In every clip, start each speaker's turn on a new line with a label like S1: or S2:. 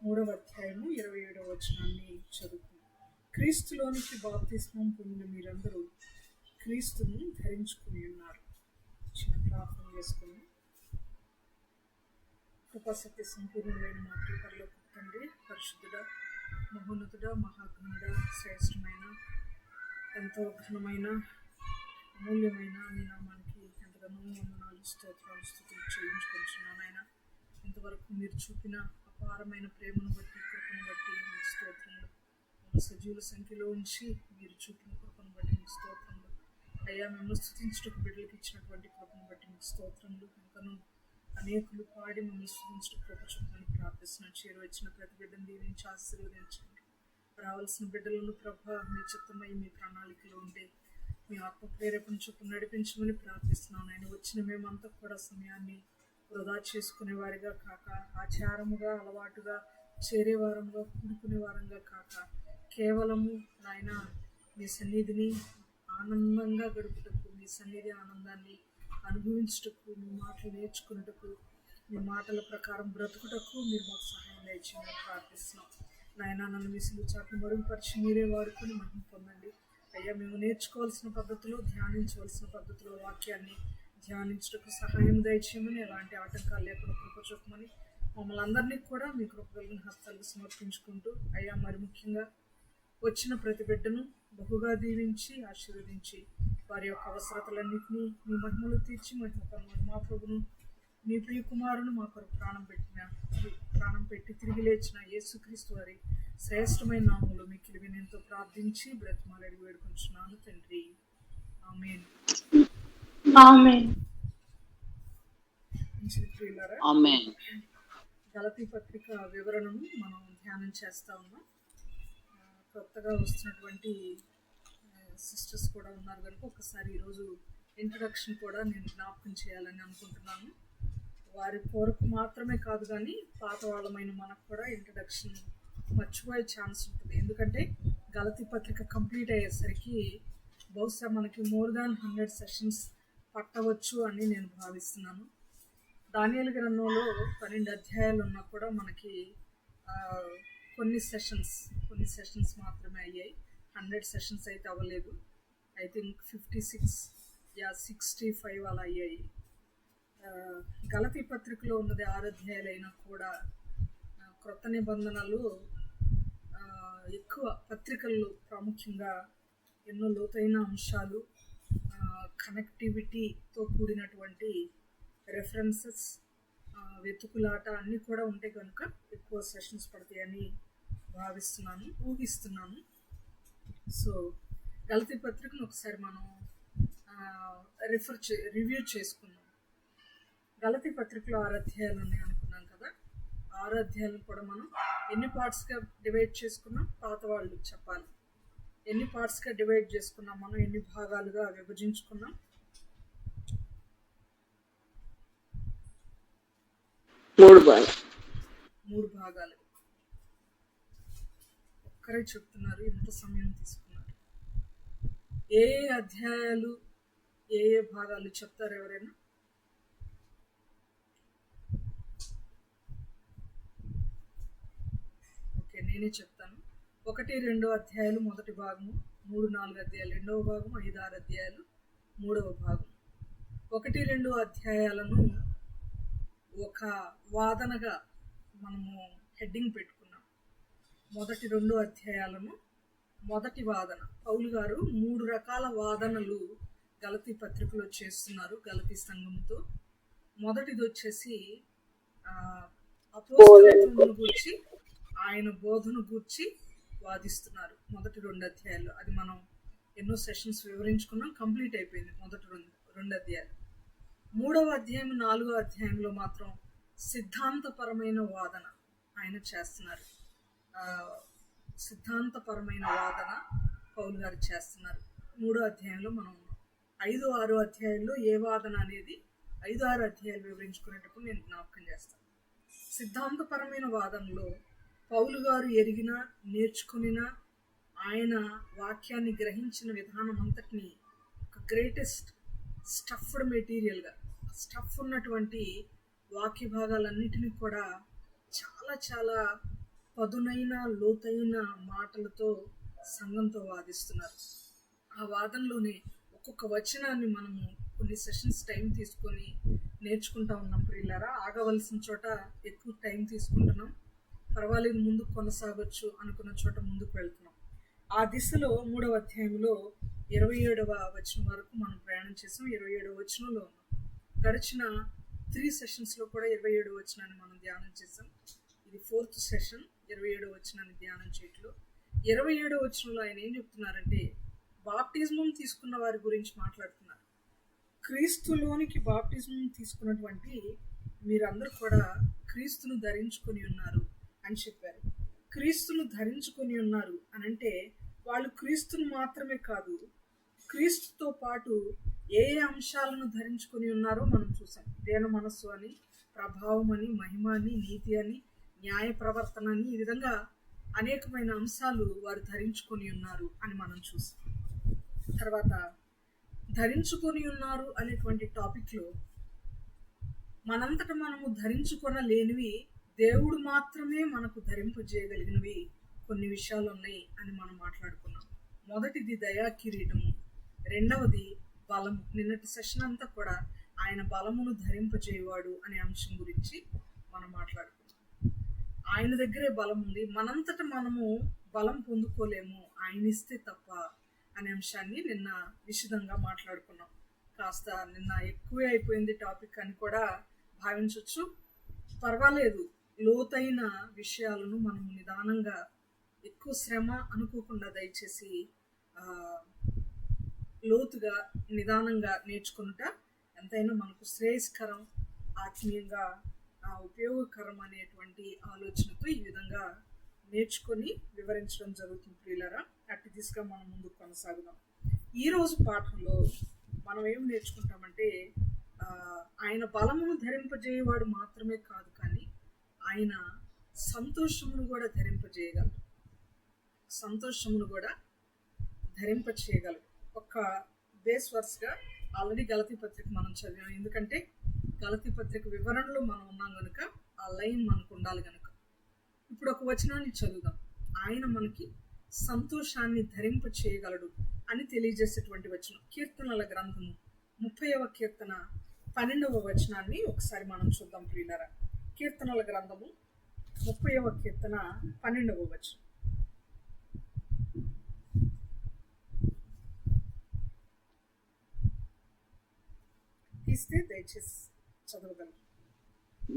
S1: 3వ అధ్యాయము 27వ వచనాన్ని చదువుకుందాం. క్రీస్తులోనికి బాప్తిస్మం పొందిన మీరందరూ క్రీస్తును ధరించుకుని ఉన్నారు. చిన్న ప్రార్థన చేసుకుని. కృపాసక్తి సంపూర్ణమైన మా పరలోక తండ్రి, పరిశుద్ధుడా, మహోన్నతుడా, మహాగణుడా, శ్రేష్టమైన, ఎంతో ఘనమైన, అమూల్యమైన మీ నామానికి ఎంతగానో వందనాలు, స్తోత్రాలు, స్తుతులు చెల్లించుకుంటున్నాను. ఆయన ఇంతవరకు మీరు చూపిన అపారమైన ప్రేమను బట్టి, కృపను బట్టి మీకు స్తోత్రములు. సజీవుల సంఖ్యలో ఉంచి మీరు చూపిన కృపను బట్టి మీకు స్తోత్రములు. అయ్యా, మిమ్మల్ని స్తుతించుటకు బిడ్డలకు ఇచ్చినటువంటి కృపను బట్టి మీకు స్తోత్రములు. ఇంకను అనేకులు పాడి మిమ్మల్ని స్తుతించుటకు కృప చూపమని ప్రార్థిస్తున్నాను. చేరువచ్చిన ప్రతి బిడ్డను దీవించి ఆశీర్వదించండి. రావాల్సిన బిడ్డలను ప్రభా మీ చిత్తమై మీ ప్రణాళికలో ఉండే మీ ఆత్మ ప్రేరేపణ చొప్పున నడిపించమని ప్రార్థిస్తున్నాను. ఆయన వచ్చిన మేమంతా కూడా సమయాన్ని వృధా చేసుకునే వారిగా కాక, ఆచారముగా, అలవాటుగా, చేరే వారంగా, కూడుకునే వారంగా కాక, కేవలము నాయన మీ సన్నిధిని ఆనందంగా గడుపుటకు, మీ సన్నిధి ఆనందాన్ని అనుభవించుటకు, మీ మాటలు నేర్చుకున్నటకు, మీ మాటల ప్రకారం బ్రతుకుటకు మీరు మాకు సహాయం దయచేయమని ప్రార్థిస్తున్నాం. నాయన, నన్ను మీ సిలువ చాటును మరుగుపరిచి మీరే వాడుకొని మహిమ పొందండి. అయ్యా, మేము నేర్చుకోవాల్సిన పద్ధతిలో, ధ్యానించవలసిన పద్ధతిలో వాక్యాన్ని ధ్యానించుటకు సహాయం దయచేయమని, ఎలాంటి ఆటంకాలు లేకుండా కృప చూపమని మమ్మల్ని అందరినీ కూడా మీ కృప కలిగిన హస్తాలకు సమర్పించుకుంటూ, అయ్యా మరి ముఖ్యంగా వచ్చిన ప్రతి బిడ్డను బహుగా దీవించి ఆశీర్వదించి వారి యొక్క అవసరతలన్నింటినీ మీ మహిమలు తీర్చి మా ప్రభును, మీ ప్రియ కుమారును మా కొరకు ప్రాణం పెట్టి తిరిగి లేచిన యేసుక్రీస్తు వారి శ్రేష్టమైన నామములో మీకు వినయంతో ప్రార్థించి బ్రతిమాలడి వేడుకుంటున్నాను తండ్రి. ఆమేన్.
S2: ఆమేన్.
S1: గలతీ పత్రిక వివరణను మనం ధ్యానం చేస్తా ఉన్నాం. కొత్తగా వస్తున్నటువంటి సిస్టర్స్ కూడా ఉన్నారు కనుక ఒకసారి ఈరోజు ఇంట్రడక్షన్ కూడా నేను జ్ఞాపకం చేయాలని అనుకుంటున్నాను. వారి కొరకు మాత్రమే కాదు కానీ పాత వాళ్ళమైన మనకు కూడా ఇంట్రడక్షన్ మర్చిపోయే ఛాన్స్ ఉంటుంది. ఎందుకంటే గలతీ పత్రిక కంప్లీట్ అయ్యేసరికి బహుశా మనకి మోర్ దాన్ 100 సెషన్స్ పట్టవచ్చు అని నేను భావిస్తున్నాను. దానియేలు గ్రంథంలో 12 అధ్యాయాలు ఉన్నా కూడా మనకి కొన్ని సెషన్స్ మాత్రమే అయ్యాయి. 100 సెషన్స్ అయితే అవ్వలేదు. ఐ థింక్ 65 అలా అయ్యాయి. గలతీ పత్రికలో ఉన్నది 6 అధ్యాయాలైనా కూడా క్రొత్త నిబంధనలు ఎక్కువ పత్రికల్లో ప్రాముఖ్యంగా ఎన్నో లోతైన అంశాలు, కనెక్టివిటీతో కూడినటువంటి రెఫరెన్సెస్, వెతుకులాట అన్నీ కూడా ఉంటాయి కనుక ఎక్కువ సెషన్స్ పడతాయని ఊహిస్తున్నాను. సో గలతీ పత్రికను ఒకసారి మనం రివ్యూ చేసుకుందాం. గలతీ పత్రికలో 6 అధ్యాయాలు ఉన్నాయి అనుకున్నాం కదా. 6 అధ్యాయాలను కూడా మనం ఎన్ని పార్ట్స్గా డివైడ్ చేసుకున్నాం? పాత వాళ్ళు చెప్పాలి. ఎన్ని పార్ట్స్గా డివైడ్ చేసుకున్నాం మనం? ఎన్ని భాగాలుగా విభజించుకున్నాం? 3 భాగాలు. ఒక్కరే చెప్తున్నారు, ఎంత సమయం తీసుకున్నారు? ఏ అధ్యాయాలు, ఏ భాగాలు చెప్తారు ఎవరైనా? ఓకే, నేనే చెప్తాను. 1-2 అధ్యాయాలు మొదటి భాగము, 3-4 అధ్యాయాలు రెండవ భాగం, 5-6 అధ్యాయాలు మూడవ భాగం. 1-2 అధ్యాయాలను ఒక వాదనగా మనము హెడ్డింగ్ పెట్టుకున్నాం. మొదటి 2 అధ్యాయాలను మొదటి వాదన. పౌలు గారు 3 రకాల వాదనలు గలతీ పత్రికలో చేస్తున్నారు గలతీ సంఘంతో. మొదటిది వచ్చేసి అపోస్తలత్వమును గూర్చి, ఆయన బోధను గూర్చి వాదిస్తున్నారు మొదటి 2 అధ్యాయాలు. అది మనం ఎన్నో సెషన్స్ వివరించుకున్నాం, కంప్లీట్ అయిపోయింది మొదటి 2 అధ్యాయాలు. 3వ అధ్యాయం 4వ అధ్యాయంలో మాత్రం సిద్ధాంతపరమైన వాదన ఆయన చేస్తున్నారు. సిద్ధాంతపరమైన వాదన పౌలు గారు చేస్తున్నారు 3వ అధ్యాయంలో. మనం 5-6 అధ్యాయాల్లో ఏ వాదన అనేది 5-6 అధ్యాయాలు వివరించుకునేటప్పుడు నేను జ్ఞాపకం చేస్తాను. సిద్ధాంతపరమైన వాదనలో పౌలు గారు ఎరిగిన, నేర్చుకునిన, ఆయన వాక్యాన్ని గ్రహించిన విధానం అంతటినీ ఒక గ్రేటెస్ట్ స్టఫ్డ్ మెటీరియల్గా, స్టఫ్ ఉన్నటువంటి వాక్య భాగాలన్నిటినీ కూడా చాలా చాలా పదునైన లోతైన మాటలతో సంఘంతో వాదిస్తున్నారు. ఆ వాదనలోనే ఒక్కొక్క వచనాన్ని మనము కొన్ని సెషన్స్ టైం తీసుకొని నేర్చుకుంటా ఉన్నాం. ప్రియులారా, ఆగవలసిన చోట ఎక్కువ టైం తీసుకుంటున్నాం. పర్వాలేదు, ముందుకు కొనసాగొచ్చు అనుకున్న చోట ముందుకు వెళ్తున్నాం. ఆ దిశలో 3వ అధ్యాయంలో 27వ వచనం వరకు మనం ప్రయాణం చేసాం. 27వ వచనంలో ఉన్నాం. గడిచిన 3 సెషన్స్లో కూడా 27వ వచనాన్ని మనం ధ్యానం చేసాం. ఇది 4th సెషన్, 27వ వచనాన్ని ధ్యానం చేయట్లో. 27వ వచనంలో ఆయన ఏం చెప్తున్నారంటే, బాప్టిజం తీసుకున్న వారి గురించి మాట్లాడుతున్నారు. క్రీస్తులోనికి బాప్టిజం తీసుకున్నటువంటి మీరందరూ కూడా క్రీస్తును ధరించుకొని ఉన్నారు అని చెప్పారు. క్రీస్తును ధరించుకొని ఉన్నారు అని అంటే వాళ్ళు క్రీస్తును మాత్రమే కాదు, క్రీస్తుతో పాటు ఏ అంశాలను ధరించుకొని ఉన్నారో మనం చూసాం. దేన మనస్సు అని, ప్రభావం అని, మహిమ అని, నీతి అని, న్యాయ ప్రవర్తన అని, ఈ విధంగా అనేకమైన అంశాలు వారు ధరించుకొని ఉన్నారు అని మనం చూసాం. తర్వాత ధరించుకొని ఉన్నారు అనేటువంటి టాపిక్లో మనంతట మనము ధరించుకొనలేనివి, దేవుడు మాత్రమే మనకు ధరింపజేయగలిగినవి కొన్ని విషయాలు ఉన్నాయి అని మనం మాట్లాడుకున్నాం. మొదటిది దయా కిరీటము, రెండవది బలము. నిన్నటి సెషన్ అంతా కూడా ఆయన బలమును ధరింపజేయవాడు అనే అంశం గురించి మనం మాట్లాడుకున్నాం. ఆయన దగ్గరే బలం ఉంది, మనంతట మనము బలం పొందుకోలేము, ఆయన ఇస్తే తప్ప అనే అంశాన్ని నిన్న విశదంగా మాట్లాడుకున్నాం. కాస్త నిన్న ఎక్కువే అయిపోయింది టాపిక్ అని కూడా భావించవచ్చు. పర్వాలేదు, లోతైన విషయాలను మనము నిదానంగా, ఎక్కువ శ్రమ అనుకోకుండా దయచేసి లోతుగా నిదానంగా నేర్చుకునుట ఎంతైనా మనకు శ్రేయస్కరం, ఆత్మీయంగా ఉపయోగకరం అనేటువంటి ఆలోచనతో ఈ విధంగా నేర్చుకొని వివరించడం జరుగుతుంది. ప్రియులారా, అట్టి దిశగా మనం ముందుకు కొనసాగుదాం. ఈరోజు పాఠంలో మనం ఏం నేర్చుకుంటామంటే, ఆయన బలమును ధరింపజేయవాడు మాత్రమే కాదు, కానీ ఆయన సంతోషమును కూడా ధరింపజేయగలడు. సంతోషమును కూడా ధరింపచేయగలడు. ఒక బేస్ వర్స్గా ఆల్రెడీ గలతీ పత్రిక మనం చదివాం. ఎందుకంటే గలతీ పత్రిక వివరణలో మనం ఉన్నాం కనుక ఆ లైన్ మనకు ఉండాలి కనుక ఇప్పుడు ఒక వచనాన్ని చదువుదాం. ఆయన మనకి సంతోషాన్ని ధరింప చేయగలడు అని తెలియజేసేటువంటి వచనం. కీర్తనల గ్రంథము 30వ కీర్తన 12వ వచనాన్ని ఒకసారి మనం చూద్దాం ప్రియులారా. కీర్తనల గ్రంథము 30వ కీర్తన 12వ వచనం. తీస్తే దయచేసి చదవగలరు.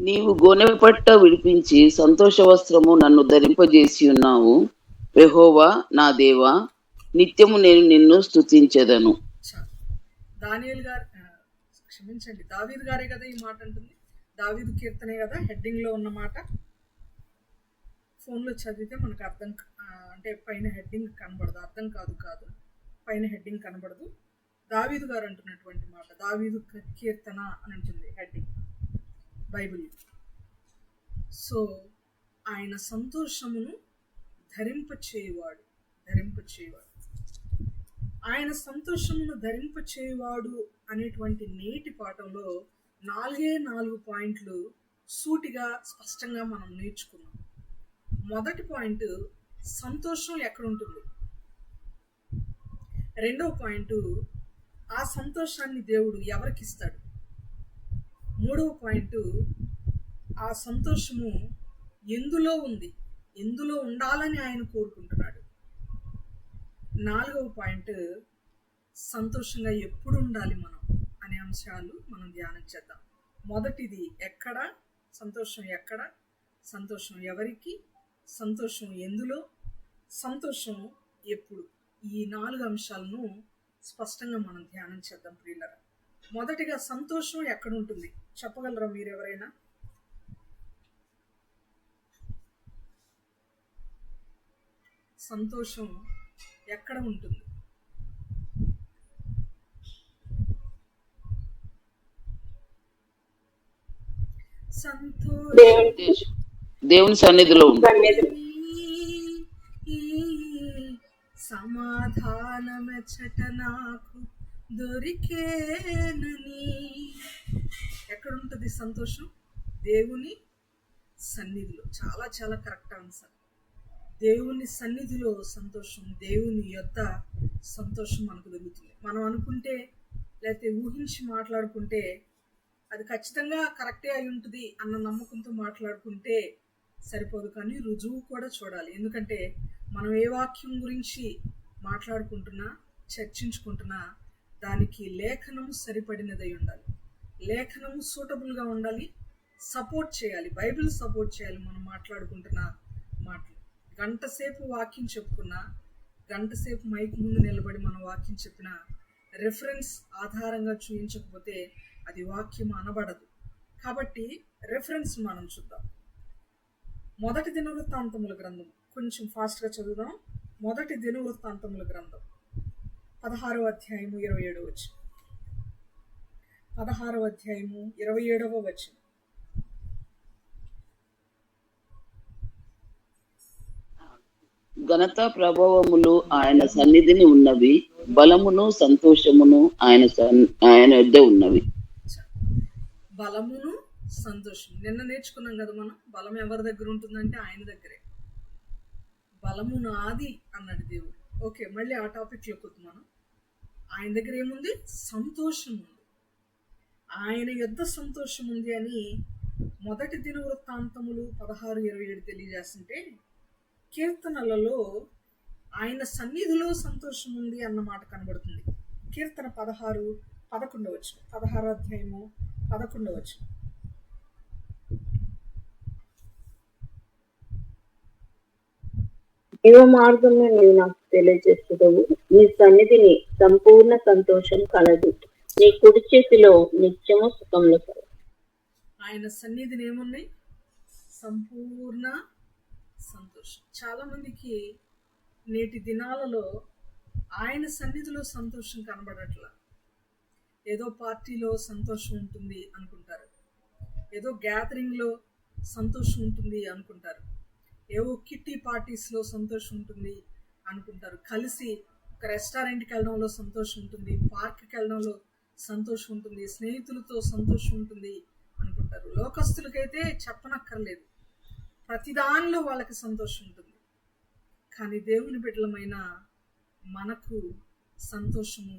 S2: నీవు గోనెపట్ట విడిపించి సంతోష వస్త్రము నన్ను ధరింపజేసి ఉన్నావు. యెహోవా నా దేవా, నిత్యము నేను నిన్ను స్తుతించెదను.
S1: దానియేలు గారు, క్షమించండి, దావీదు గారే కదా ఈ మాట అంటుంది. దావీదు కీర్తనే కదా హెడ్డింగ్ లో ఉన్న మాట. ఫోన్లో చదివితే మనకు అర్థం, అంటే పైన హెడ్డింగ్ కనబడదు, అర్థం కాదు పైన హెడ్డింగ్ కనబడదు. దావీదు గారు అంటున్నటువంటి మాట, దావీదు కీర్తన అని అంటుంది హెడ్డింగ్ బైబిల్. సో ఆయన సంతోషమును ధరింపచేయువాడు. ఆయన సంతోషమును ధరింపచేయువాడు అనేటువంటి నేటి పాఠంలో 4 పాయింట్లు సూటిగా స్పష్టంగా మనం నేర్చుకున్నాం. మొదటి పాయింట్, సంతోషం ఎక్కడ ఉంటుంది. రెండవ పాయింట్, ఆ సంతోషాన్ని దేవుడు ఎవరికి ఇస్తాడు. మూడవ పాయింట్, ఆ సంతోషము ఎందులో ఉంది, ఎందులో ఉండాలని ఆయన కోరుకుంటున్నాడు. నాలుగవ పాయింట్, సంతోషంగా ఎప్పుడు ఉండాలి మనం అనే అంశాలు మనం ధ్యానం చేద్దాం. మొదటిది ఎక్కడ సంతోషం, ఎక్కడ సంతోషం, ఎవరికి సంతోషం, ఎందులో సంతోషం, ఎప్పుడు. ఈ 4 అంశాలను స్పష్టంగా మనం ధ్యానం చేద్దాం ప్రియులారా. మొదటిగా సంతోషం ఎక్కడ ఉంటుంది చెప్పగలరా మీరు ఎవరైనా? సంతోషం ఎక్కడ ఉంటుంది?
S2: దేవుని సన్నిధిలో ఉంటుంది.
S1: సమాధానమెచ్చట నాకు దొరికేనని. ఎక్కడ ఉంటుంది సంతోషం? దేవుని సన్నిధిలో. చాలా చాలా కరెక్ట్ ఆన్సర్. దేవుని సన్నిధిలో సంతోషం, దేవుని యొద్ద సంతోషం మనకు దొరుకుతుంది. మనం అనుకుంటే లేకపోతే ఊహించి మాట్లాడుకుంటే అది ఖచ్చితంగా కరెక్టే అయి ఉంటుంది అన్న నమ్మకంతో మాట్లాడుకుంటే సరిపోదు, కానీ రుజువు కూడా చూడాలి. ఎందుకంటే మనం ఏ వాక్యం గురించి మాట్లాడుకుంటున్నా చర్చించుకుంటున్నా దానికి లేఖనము సరిపడినదై ఉండాలి, లేఖనము సూటబుల్గా ఉండాలి, సపోర్ట్ చేయాలి, బైబిల్ సపోర్ట్ చేయాలి. మనం మాట్లాడుకుంటున్న మాటలు గంట సేపు వాక్యం చెప్పుకున్నా, గంట సేపు మైక్ ముందు నిలబడి మనం వాక్యం చెప్పిన రెఫరెన్స్ ఆధారంగా చూపించకపోతే అది వాక్యం అనబడదు. కాబట్టి రెఫరెన్స్ మనం చూద్దాం. మొదటి దినవృత్తాంతముల గ్రంథం కొంచెం ఫాస్ట్గా చదువుదాం. మొదటి దినవృత్తాంతముల గ్రంథం 16వ అధ్యాయము 27వ వచనం. 16వ అధ్యాయము 27వ వచనం.
S2: ఘనత ప్రభావములు ఆయన సన్నిధిని ఉన్నవి, బలమును సంతోషమును ఆయన యొద్ద ఉన్నవి.
S1: బలమును సంతోషం నిన్న నేర్చుకున్నాం కదా మనం. బలం ఎవరి దగ్గర ఉంటుందంటే ఆయన దగ్గరే. బలము నాది అన్నాడు దేవుడు. ఓకే, మళ్ళీ ఆ టాపిక్లోకి వద్దు. మనం ఆయన దగ్గర ఏముంది? సంతోషం ఉంది. ఆయన యొద్ద సంతోషం ఉంది అని మొదటి దినవృత్తాంతములు 16:27 తెలియజేస్తుంటే, కీర్తనలలో ఆయన సన్నిధిలో సంతోషం ఉంది అన్న మాట కనబడుతుంది. కీర్తన 16:11 వచనం. 16వ అధ్యాయము 11వ వచనం.
S3: జీవ మార్గంలో నీవు నాకు తెలియజేస్తుడవు, నీ సన్నిధిని సంపూర్ణ సంతోషం కలదు, నీ కుడి చేతిలో నిత్యము సుఖములు కలదు.
S1: ఆయన సన్నిధిని ఏమున్నాయి? సంపూర్ణ సంతోషం. చాలా మందికి నేటి దినాలలో ఆయన సన్నిధిలో సంతోషం కనబడట్లా. ఏదో పార్టీలో సంతోషం ఉంటుంది అనుకుంటారు, ఏదో గ్యాదరింగ్లో సంతోషం ఉంటుంది అనుకుంటారు, ఏవో కిట్టి పార్టీస్లో సంతోషం ఉంటుంది అనుకుంటారు, కలిసి ఒక రెస్టారెంట్కి వెళ్ళడంలో సంతోషం ఉంటుంది, పార్క్కి వెళ్ళడంలో సంతోషం ఉంటుంది, స్నేహితులతో సంతోషం ఉంటుంది అనుకుంటారు. లోకస్తులకైతే చెప్పనక్కర్లేదు, ప్రతిదానిలో వాళ్ళకి సంతోషం ఉంటుంది. కానీ దేవుని బిడ్డలమైన మనకు సంతోషము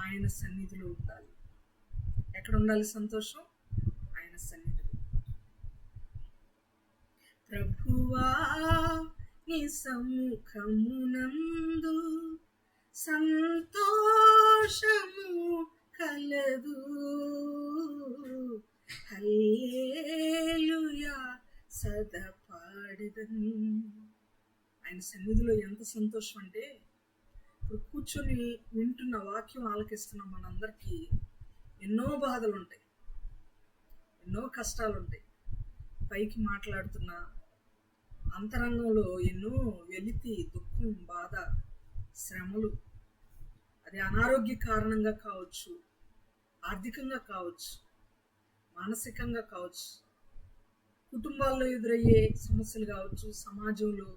S1: ఆయన సన్నిధిలో ఉండాలి. ఎక్కడ ఉండాలి సంతోషం? ఆయన సన్నిధిలో. ప్రభువా నీ సముఖమునందు సంతోషము కలదు, హల్లెలూయా సదా పాడెదను. ఆయన సన్నిధిలో ఎంత సంతోషం అంటే, ఇప్పుడు కూర్చొని వింటున్న వాక్యం ఆలకిస్తున్న మనందరికీ ఎన్నో బాధలు ఉంటాయి, ఎన్నో కష్టాలు ఉంటాయి. పైకి మాట్లాడుతున్న అంతరంగంలో ఎన్నో వెలితి, దుఃఖం, బాధ, శ్రమలు. అది అనారోగ్య కారణంగా కావచ్చు, ఆర్థికంగా కావచ్చు, మానసికంగా కావచ్చు, కుటుంబాల్లో ఎదురయ్యే సమస్యలు కావచ్చు, సమాజంలో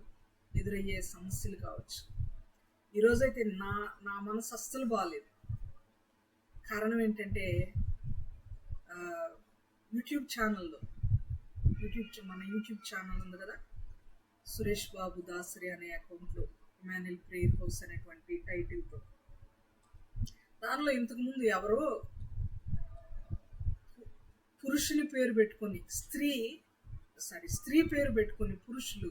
S1: ఎదురయ్యే సమస్యలు కావచ్చు. ఈరోజైతే నా మనసు అస్సలు బాగాలేదు. కారణం ఏంటంటే, యూట్యూబ్ ఛానల్లో మన యూట్యూబ్ ఛానల్ ఉంది కదా, సురేష్ బాబు దాసరి అనే అకౌంట్లో ఇమాన్యుయల్ ప్రేయర్ హౌస్ అనేటువంటి టైటిల్తో, దానిలో ఇంతకుముందు ఎవరో పురుషుని పేరు పెట్టుకొని స్త్రీ పేరు పెట్టుకొని పురుషులు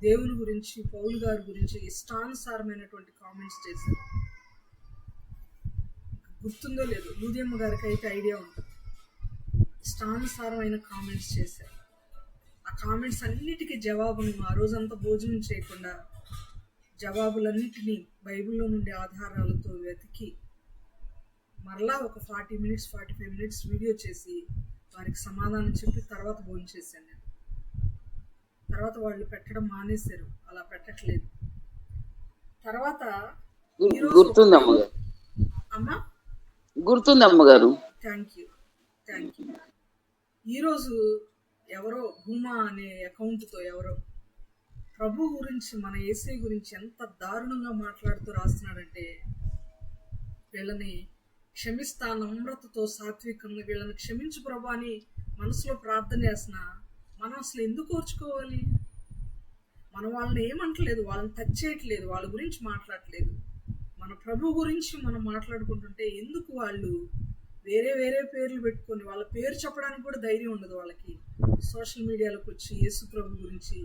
S1: దేవుని గురించి, పౌలు గారి గురించి ఇష్టానుసారమైనటువంటి కామెంట్స్ చేశారు. గుర్తుందో లేదో, లూదియమ్మ గారికి అయితే ఐడియా ఉంటుంది. ఇష్టానుసారమైన కామెంట్స్ చేశారు. ఆ కామెంట్స్ అన్నిటికీ జవాబును ఆ రోజంతా భోజనం చేయకుండా జవాబులన్నిటినీ బైబిల్లో నుండి ఆధారాలతో వెతికి మరలా ఒక 40 minutes 45 minutes వీడియో చేసి వారికి సమాధానం చెప్పి తర్వాత భోజనం చేశాను నేను. తర్వాత వాళ్ళు పెట్టడం మానేశారు, అలా పెట్టట్లేదు. తర్వాత
S2: గుర్తుంది అమ్మగారు. Thank you.
S1: ఈరోజు ఎవరో భూమా అనే అకౌంట్తో ఎవరో ప్రభు గురించి, మన యేసయ్య గురించి ఎంత దారుణంగా మాట్లాడుతూ రాస్తున్నాడంటే, వీళ్ళని క్షమిస్తా, నమ్రతతో సాత్వికంగా వీళ్ళని క్షమించు ప్రభు అని మనసులో ప్రార్థన చేసిన మనం అసలు ఎందుకు ఓర్చుకోవాలి? మనం వాళ్ళని ఏమంటలేదు, వాళ్ళని టచ్ చేయట్లేదు, వాళ్ళ గురించి మాట్లాడట్లేదు. మన ప్రభు గురించి మనం మాట్లాడుకుంటుంటే ఎందుకు వాళ్ళు వేరే వేరే పేర్లు పెట్టుకొని, వాళ్ళ పేరు చెప్పడానికి కూడా ధైర్యం ఉండదు వాళ్ళకి. సోషల్ మీడియాలోకి వచ్చి యేసు ప్రభు గురించి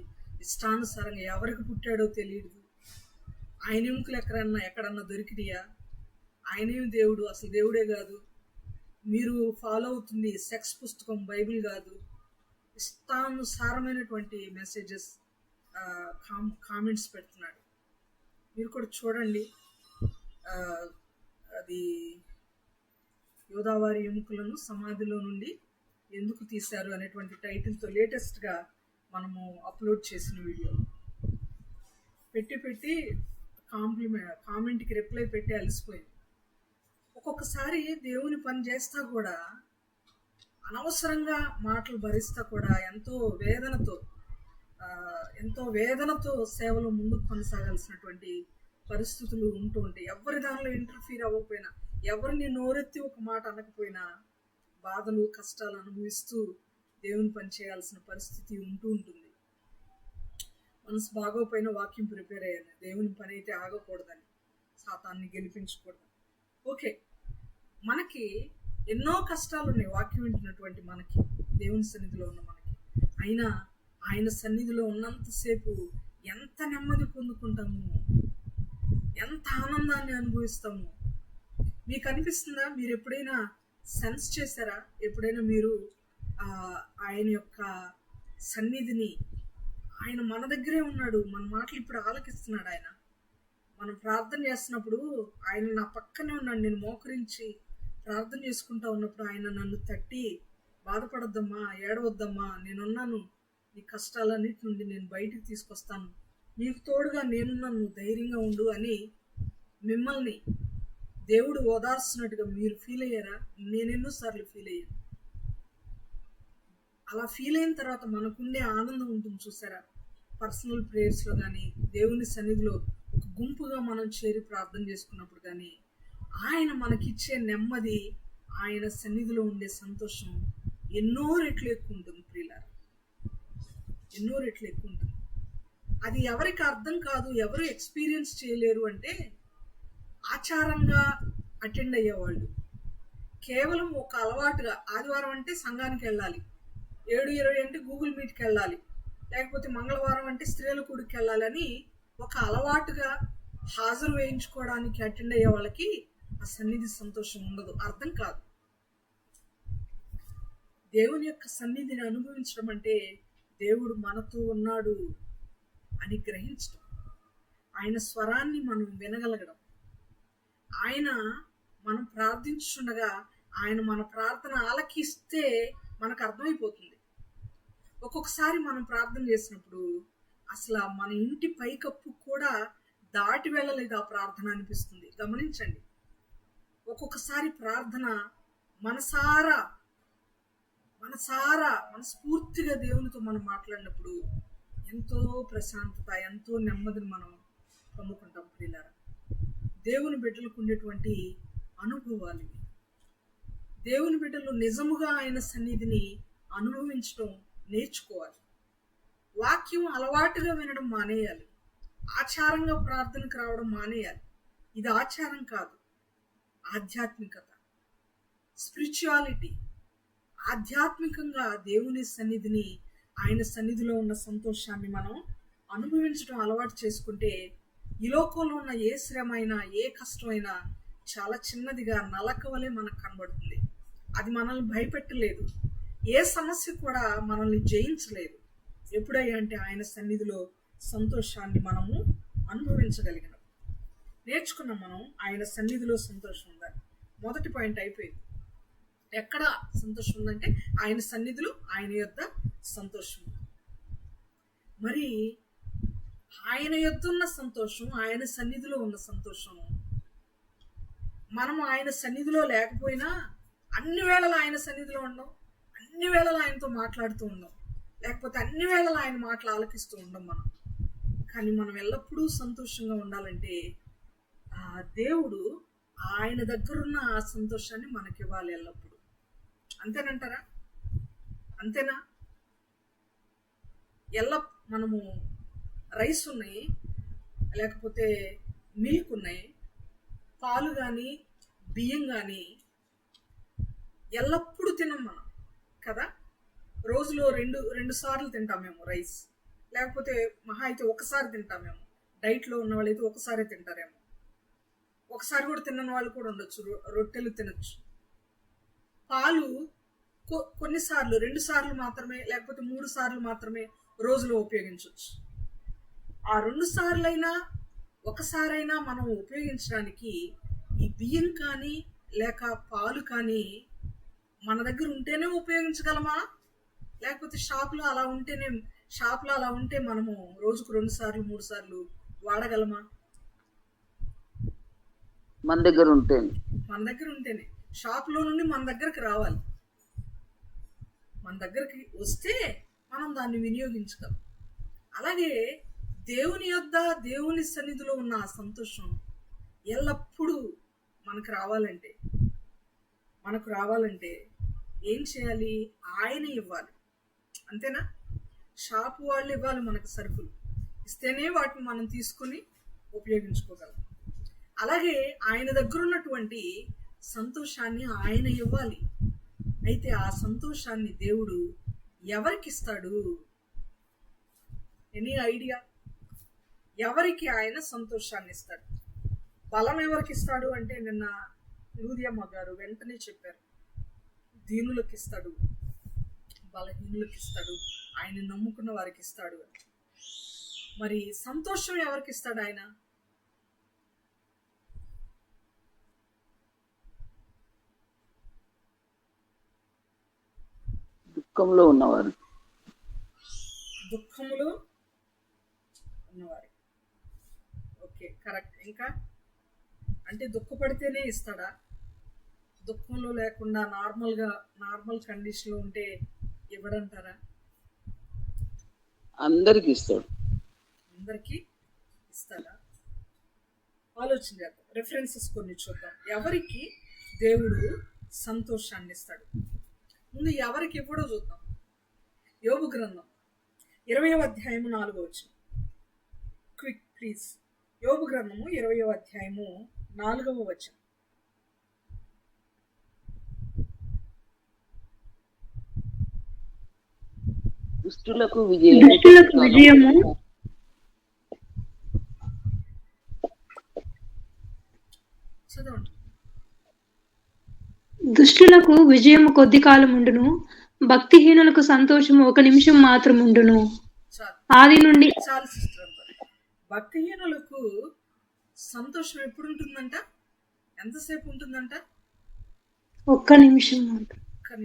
S1: ఇష్టానుసారంగా ఎవరికి పుట్టాడో తెలియదు, ఆయన ఎముకలు ఎక్కడన్నా దొరికినాయా, ఆయనేమి దేవుడు, అసలు దేవుడే కాదు, మీరు ఫాలో అవుతుంది సెక్స్ పుస్తకం బైబిల్ కాదు, ఇష్టానుసారమైనటువంటి మెసేజెస్ కామెంట్స్ పెడుతున్నాడు. మీరు కూడా చూడండి. అది యోధావారి ఎముకలను సమాధిలో నుండి ఎందుకు తీశారు అనేటువంటి టైటిల్తో లేటెస్ట్గా మనము అప్లోడ్ చేసిన వీడియో పెట్టి కామెంట్కి రిప్లై పెట్టి అలసిపోయింది. ఒక్కొక్కసారి దేవుని పని చేస్తా కూడా, అనవసరంగా మాటలు భరిస్తా కూడా ఎంతో వేదనతో సేవలో ముందుకు కొనసాగాల్సినటువంటి పరిస్థితులు ఉంటూ ఉంటాయి. ఎవరి దానిలో ఇంటర్ఫీర్ అవ్వకపోయినా, ఎవరిని నోరెత్తి ఒక మాట అనకపోయినా బాధలు కష్టాలు అనుభవిస్తూ దేవుని పని చేయాల్సిన పరిస్థితి ఉంటూ ఉంటుంది. మనసు బాగోపోయినా వాక్యం ప్రిపేర్ అయ్యాను, దేవుని పని అయితే ఆగకూడదని, సాతాన్ని గెలిపించకూడదని. ఓకే, మనకి ఎన్నో కష్టాలు ఉన్నాయి వాక్యం వింటున్నటువంటి మనకి, దేవుని సన్నిధిలో ఉన్న మనకి. అయినా ఆయన సన్నిధిలో ఉన్నంతసేపు ఎంత నెమ్మది పొందుకుంటాము, ఎంత ఆనందాన్ని అనుభవిస్తాము. మీకు అనిపిస్తుందా? మీరు ఎప్పుడైనా సెన్స్ చేశారా? ఎప్పుడైనా మీరు ఆయన యొక్క సన్నిధిని, ఆయన మన దగ్గరే ఉన్నాడు, మన మాటలు ఇప్పుడు ఆలకిస్తున్నాడు. ఆయన మనం ప్రార్థన చేస్తున్నప్పుడు ఆయన నా పక్కనే ఉన్నాడు. నేను మోకరించి ప్రార్థన చేసుకుంటా ఉన్నప్పుడు ఆయన నన్ను తట్టి, బాధపడొద్దమ్మా, ఏడవద్దమ్మా, నేనున్నాను, నీ కష్టాలన్నిటి నుండి నేను బయటికి తీసుకొస్తాను, నీకు తోడుగా నేనున్నాను, ధైర్యంగా ఉండు అని మిమ్మల్ని దేవుడు ఓదార్స్తున్నట్టుగా మీరు ఫీల్ అయ్యారా? నేను ఎన్నోసార్లు ఫీల్ అయ్యాను. అలా ఫీల్ అయిన తర్వాత మనకుండే ఆనందం ఉంటుంది చూసారా? పర్సనల్ ప్రేయర్స్లో కానీ, దేవుని సన్నిధిలో ఒక గుంపుగా మనం చేరి ప్రార్థన చేసుకున్నప్పుడు కానీ, ఆయన మనకిచ్చే నెమ్మది, ఆయన సన్నిధిలో ఉండే సంతోషం ఎన్నో రెట్లు ఎక్కువ ఉంటుంది ప్రియులారా, ఎన్నో రెట్లు ఎక్కువ ఉంటుంది. అది ఎవరికి అర్థం కాదు, ఎవరు ఎక్స్పీరియన్స్ చేయలేరు అంటే ఆచారంగా అటెండ్ అయ్యేవాళ్ళు. కేవలం ఒక అలవాటుగా ఆదివారం అంటే సంఘానికి వెళ్ళాలి, 7:20 అంటే గూగుల్ మీట్కి వెళ్ళాలి, లేకపోతే మంగళవారం అంటే స్త్రీల కూడికి వెళ్ళాలి అని ఒక అలవాటుగా హాజరు వేయించుకోవడానికి అటెండ్ అయ్యే వాళ్ళకి ఆ సన్నిధి సంతోషం ఉండదు, అర్థం కాదు. దేవుని యొక్క సన్నిధిని అనుభవించడం అంటే దేవుడు మనతో ఉన్నాడు అని గ్రహించడం, ఆయన స్వరాన్ని మనం వినగలగడం, ఆయన మనం ప్రార్థించుండగా ఆయన మన ప్రార్థన ఆలకిస్తే మనకు అర్థమైపోతుంది. ఒక్కొక్కసారి మనం ప్రార్థన చేసినప్పుడు అసలు మన ఇంటి పైకప్పు కూడా దాటి వెళ్ళలేదు ఆ ప్రార్థన అనిపిస్తుంది. గమనించండి, ఒక్కొక్కసారి ప్రార్థన మనస్ఫూర్తిగా దేవునితో మనం మాట్లాడినప్పుడు ఎంతో ప్రశాంతత, ఎంతో నెమ్మదిని మనం పొందుకుంటాం ప్రియులారా. దేవుని బిడ్డలకు ఉండేటువంటి అనుభవాలు ఇవి. దేవుని బిడ్డలు నిజముగా ఆయన సన్నిధిని అనుభవించడం నేర్చుకోవాలి. వాక్యం అలవాటుగా వినడం మానేయాలి, ఆచారంగా ప్రార్థనకు రావడం మానేయాలి. ఇది ఆచారం కాదు, ఆధ్యాత్మికత, స్పిరిచువాలిటీ. ఆధ్యాత్మికంగా దేవుని సన్నిధిని, ఆయన సన్నిధిలో ఉన్న సంతోషాన్ని మనం అనుభవించడం అలవాటు చేసుకుంటే ఈ లోకంలో ఉన్న ఏ శ్రమ అయినా, ఏ కష్టమైనా చాలా చిన్నదిగా నలక వలె మనకు కనబడుతుంది. అది మనల్ని భయపెట్టలేదు, ఏ సమస్య కూడా మనల్ని జయించలేదు. ఎప్పుడయ్యా అంటే ఆయన సన్నిధిలో సంతోషాన్ని మనము అనుభవించగలిగినాం. నేర్చుకున్నాం మనం ఆయన సన్నిధిలో సంతోషం ఉందని. మొదటి పాయింట్ అయిపోయింది. ఎక్కడ సంతోషం ఉందంటే ఆయన సన్నిధిలో, ఆయన యొద్ద సంతోషం. మరి ఆయన యొద్ద ఉన్న సంతోషం, ఆయన సన్నిధిలో ఉన్న సంతోషం, మనము ఆయన సన్నిధిలో లేకపోయినా అన్ని వేళలా ఆయన సన్నిధిలో ఉండం, అన్ని వేళలా ఆయనతో మాట్లాడుతూ ఉండం, లేకపోతే అన్ని వేళలా ఆయన మాటలు ఆలకిస్తూ ఉండం మనం. కానీ మనం ఎల్లప్పుడూ సంతోషంగా ఉండాలంటే ఆ దేవుడు ఆయన దగ్గరున్న ఆ సంతోషాన్ని మనకి ఇవ్వాలి ఎల్లప్పుడూ. అంతేనంటారా? అంతేనా? మనము రైస్ ఉన్నాయి, లేకపోతే మిల్క్ ఉన్నాయి, పాలు కానీ బియ్యం కానీ ఎల్లప్పుడూ తినం మనం కదా. రోజులో రెండు సార్లు తింటామేమో రైస్, లేకపోతే మహా అయితే ఒకసారి తింటామేమో. డైట్లో ఉన్న వాళ్ళు అయితే ఒకసారి తింటారేమో, ఒకసారి కూడా తినని వాళ్ళు కూడా ఉండొచ్చు. రొట్టెలు తినచ్చు. పాలు కొన్నిసార్లు 2 సార్లు మాత్రమే, లేకపోతే 3 సార్లు మాత్రమే రోజులో ఉపయోగించవచ్చు. ఆ 2 సార్లైనా ఒకసారైనా మనం ఉపయోగించడానికి ఈ బియ్యం కానీ లేక పాలు కానీ మన దగ్గర ఉంటేనే ఉపయోగించగలమా, లేకపోతే షాప్లో అలా ఉంటే మనము రోజుకు 2 సార్లు 3 సార్లు వాడగలమా?
S2: మన దగ్గర ఉంటేనే
S1: షాప్లో నుండి మన దగ్గరకు రావాలి. మన దగ్గరికి వస్తే మనం దాన్ని వినియోగించగలం. అలాగే దేవుని సన్నిధిలో ఉన్న ఆ సంతోషం ఎల్లప్పుడూ మనకు రావాలంటే ఏం చేయాలి? ఆయన ఇవ్వాలి. అంతేనా? షాపు వాళ్ళు ఇవ్వాలి మనకు సరుకులు, ఇస్తేనే వాటిని మనం తీసుకుని ఉపయోగించుకోగలం. అలాగే ఆయన దగ్గర ఉన్నటువంటి సంతోషాన్ని ఆయన ఇవ్వాలి. అయితే ఆ సంతోషాన్ని దేవుడు ఎవరికి ఇస్తాడు? Any idea? ఎవరికి ఆయన సంతోషాన్ని ఇస్తాడు? బలం ఎవరికి ఇస్తాడు అంటే నిన్న లూదియమ్మ గారు వెంటనే చెప్పారు, దీనులకు ఇస్తాడు, బలహీనులకు ఇస్తాడు, ఆయన నమ్ముకున్న వారికి ఇస్తాడు అని. మరి సంతోషం ఎవరికి ఇస్తాడు ఆయన?
S2: దుఃఖంలో ఉన్నవారు.
S1: Okay, correct. ఇంకా అంటే దుఃఖపడితేనే ఇస్తాడా? దుఃఖంలో లేకుండా నార్మల్ కండిషన్లో ఉంటే ఇవ్వడంటారా?
S2: అందరికి
S1: ఇస్తాడా? ఆలోచన చేద్దాం. రెఫరెన్సెస్ కొన్ని చూద్దాం. ఎవరికి దేవుడు సంతోషాన్ని ఇస్తాడు? ముందు ఎవరికి ఇవ్వడో చూద్దాం. యోబు గ్రంథం 20వ అధ్యాయము 4వ వచనం. Quick please. యోబు గ్రంథము 20వ అధ్యాయము 4వ వచనం.
S2: దుష్టులకు విజయము
S1: చదవండి.
S4: దుష్టులకు విజయము కొద్ది కాలం ఉండును, భక్తిహీనులకు సంతోషము 1 నిమిషం మాత్రం ఉండును. ఆది నుండి
S1: చాలు సిస్టర్. భక్తిహీనులకు సంతోషం ఎప్పుడు ఉంటుందంట? ఎంతసేపు ఉంటుందంట?
S4: 1 నిమిషం.
S1: 1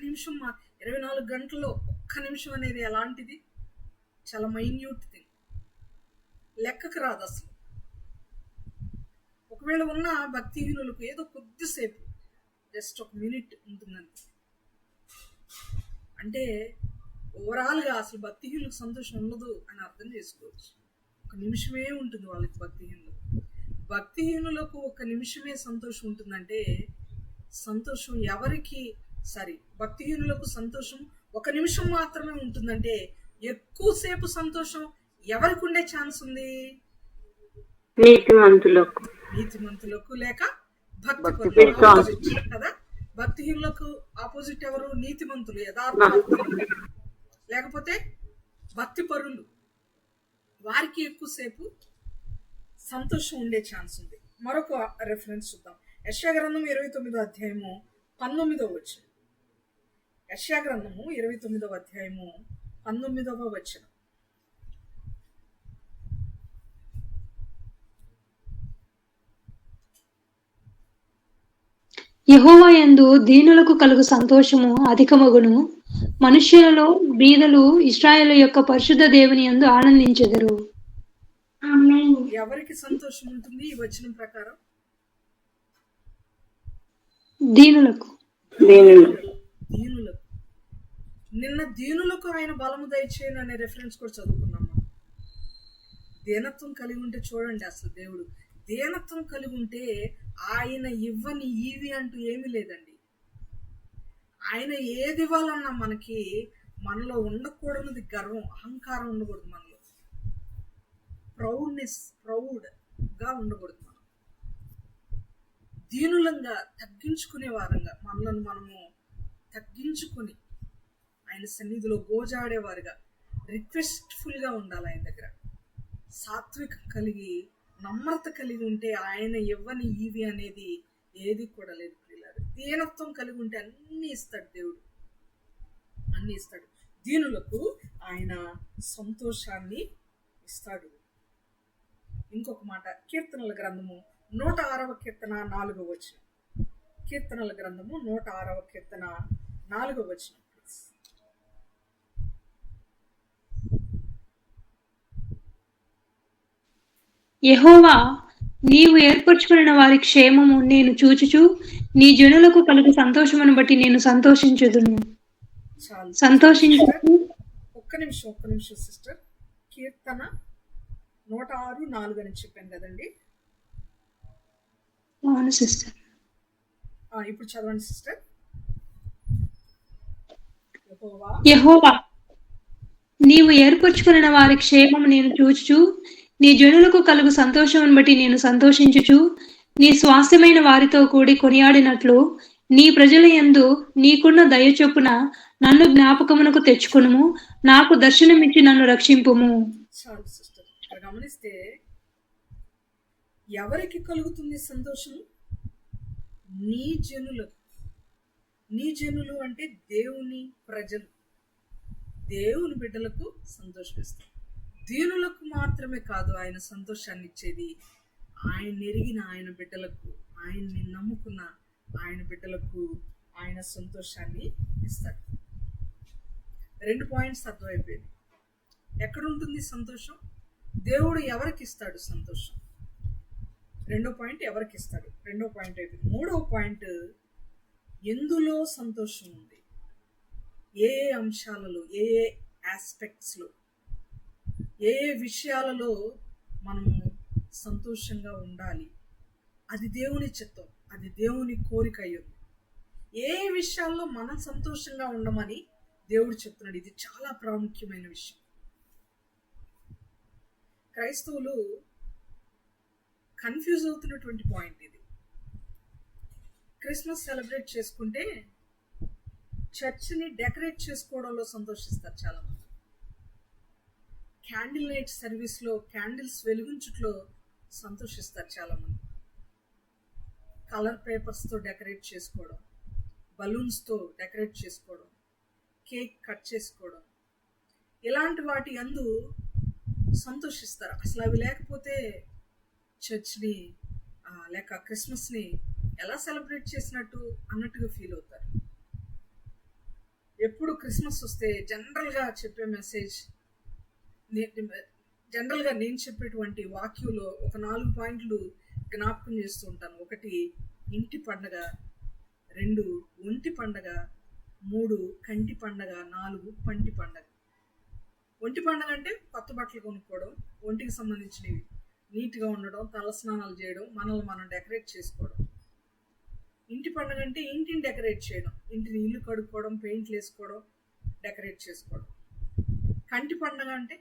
S1: నిమిషం 24 గంటల్లో 1 నిమిషం అనేది ఎలాంటిది? చాలా మైన్యూట్ థింగ్, లెక్కకు రాదు అసలు. ఒకవేళ ఉన్న భక్తిహీనులకు ఏదో కొద్దిసేపు, జస్ట్ 1 మినిట్ ఉంటుందండి. అంటే ఓవరాల్గా అసలు భక్తిహీనులకు సంతోషం ఉండదు అని అర్థం చేసుకోవచ్చు. 1 నిమిషమే ఉంటుంది వాళ్ళకి. భక్తిహీనులకు 1 నిమిషమే సంతోషం ఉంటుందంటే సంతోషం భక్తిహీనులకు సంతోషం 1 నిమిషం మాత్రమే ఉంటుందంటే ఎక్కువసేపు సంతోషం ఎవరికి ఉండే ఛాన్స్ ఉంది? నీతిమంతులకు లేక భక్తి కదా. భక్తిహీనులకు ఆపోజిట్ ఎవరు? నీతిమంతులు, యథార్థవంతులు, లేకపోతే భక్తి పరులు. వారికి ఎక్కువసేపు సంతోషం ఉండే ఛాన్స్ ఉంది. మరొక రెఫరెన్స్ చూద్దాం. యెషయా గ్రంథం 29వ అధ్యాయము 19వ వచనం. యెషయా గ్రంథము 29వ అధ్యాయము 19వ వచనం.
S4: యెహోవా యందు దీనులకు కలుగు సంతోషము అధికమగును, మనుష్యులలో బీదలు ఇశ్రాయేలు యొక్క పరిశుద్ధ దేవుని యందు ఆనందించెదరు.
S1: ఎవరికి సంతోషం ఉంటుంది ఈ వచనం ప్రకారం?
S4: దీనులకు.
S1: నిన్న దీనులకు ఆయన బలము దయచేయను అనే రెఫరెన్స్ కూడా చదువుకున్నాం. దీనత్వం కలిగి ఉంటే చూడండి, అసలు దేవుడు దీనత్వం కలిగి ఉంటే ఆయన ఇవ్వని ఇవి అంటూ ఏమీ లేదండి. ఆయన ఏది ఇవ్వాలన్నా మనలో ఉండకూడనిది గర్వం, అహంకారం ఉండకూడదు మనలో. ప్రౌడ్గా ఉండకూడదు. మనం దీనులంగా తగ్గించుకునే వారంగా మనలను మనము తగ్గించుకొని ఆయన సన్నిధిలో గోజాడేవారుగా రిక్వెస్ట్ఫుల్గా ఉండాలి. ఆయన దగ్గర సాత్వికం కలిగి నమ్రత కలిగి ఉంటే ఆయన ఇవ్వని ఇవి అనేది ఏది కూడా లేదు. పిల్లలు దీనత్వం కలిగి ఉంటే అన్ని ఇస్తాడు దేవుడు, అన్ని ఇస్తాడు. దీనులకు ఆయన సంతోషాన్ని ఇస్తాడు. ఇంకొక మాట, కీర్తనల గ్రంథము 106వ కీర్తన 4వ వచనం. కీర్తనల గ్రంథము 106వ కీర్తన 4వ వచనం.
S4: యెహోవా, నీవు ఏర్పరచుకున్న వారి క్షేమము నేను చూచుచు నీ జనులకు కలుగు సంతోషమును బట్టి నేను సంతోషించుదును. సంతోషించు.
S1: ఒక్క నిమిషం సిస్టర్. కీర్తన 106:4 అని చెప్పాను కదండి.
S4: అవును సిస్టర్.
S1: ఇప్పుడు చదవండి సిస్టర్.
S4: యెహోవా, నీవు ఏర్పరచుకున్న వారి క్షేమము నేను చూచుచు నీ జనులకు కలుగు సంతోషమును బట్టి నేను సంతోషించుచు నీ స్వాస్థ్యమైన వారితో కూడి కొనియాడినట్లు నీ ప్రజల యందు నీకున్న దయ చొప్పున నన్ను జ్ఞాపకమునకు తెచ్చుకొనుము, నాకు దర్శనమిచ్చి నన్ను రక్షింపుము.
S1: చాలు సిస్టర్. ఇక్కడ గమనిస్తే ఎవరికి కలుగుతుంది సంతోషము? నీ జనులకు. నీ జనులు అంటే దేవుని ప్రజలు, దేవుని బిడ్డలకు సంతోషమిస్తారు. దీనులకు మాత్రమే కాదు ఆయన సంతోషాన్ని ఇచ్చేది, ఆయన ఎరిగిన ఆయన బిడ్డలకు, ఆయన్ని నమ్ముకున్న ఆయన బిడ్డలకు ఆయన సంతోషాన్ని ఇస్తాడు. 2 పాయింట్స్ అర్థమైపోయింది. ఎక్కడుంటుంది సంతోషం? దేవుడు ఎవరికి ఇస్తాడు సంతోషం? 2వ పాయింట్ ఎవరికి ఇస్తాడు, 2వ పాయింట్ అయిపోయింది. 3వ పాయింట్ ఎందులో సంతోషం ఉంది, ఏ అంశాలలో, ఏ ఆస్పెక్ట్స్లో, ఏ విషయాలలో మనము సంతోషంగా ఉండాలి. అది దేవుని చిత్తం, అది దేవుని కోరిక అయ్యింది. ఏ విషయాల్లో మనం సంతోషంగా ఉండమని దేవుడు చెప్తున్నాడు. ఇది చాలా ప్రాముఖ్యమైన విషయం. క్రైస్తవులు కన్ఫ్యూజ్ అవుతున్నటువంటి పాయింట్ ఇది. క్రిస్మస్ సెలబ్రేట్ చేసుకుంటే చర్చ్ని డెకరేట్ చేసుకోవడంలో సంతోషిస్తారు చాలామంది. క్యాండిల్ నైట్ సర్వీస్లో క్యాండిల్స్ వెలిగించుట్లో సంతోషిస్తారు చాలామంది. కలర్ పేపర్స్తో డెకరేట్ చేసుకోవడం, బలూన్స్తో డెకరేట్ చేసుకోవడం, కేక్ కట్ చేసుకోవడం, ఇలాంటి వాటి యందు సంతోషిస్తారు. అసలు అవి లేకపోతే చర్చ్ని లేక క్రిస్మస్ని ఎలా సెలబ్రేట్ చేసినట్టు అన్నట్టుగా ఫీల్ అవుతారు. ఎప్పుడు క్రిస్మస్ వస్తే జనరల్గా చెప్పే మెసేజ్, జనరల్గా నేను చెప్పేటువంటి వాక్యంలో ఒక 4 పాయింట్లు జ్ఞాపకం చేస్తూ ఉంటాను. 1 ఇంటి పండగ, 2 ఒంటి పండగ, 3 కంటి పండగ, 4 పంటి పండగ. ఒంటి పండగ అంటే కొత్త బట్టలు కొనుక్కోవడం, ఒంటికి సంబంధించినవి నీట్గా ఉండడం, తలస్నానాలు చేయడం, మనల్ని మనం డెకరేట్ చేసుకోవడం. ఇంటి పండుగ అంటే ఇంటిని డెకరేట్ చేయడం, ఇంటిని ఇల్లు కడుక్కోవడం, పెయింట్లు వేసుకోవడం, డెకరేట్ చేసుకోవడం. కంటి పండుగ అంటే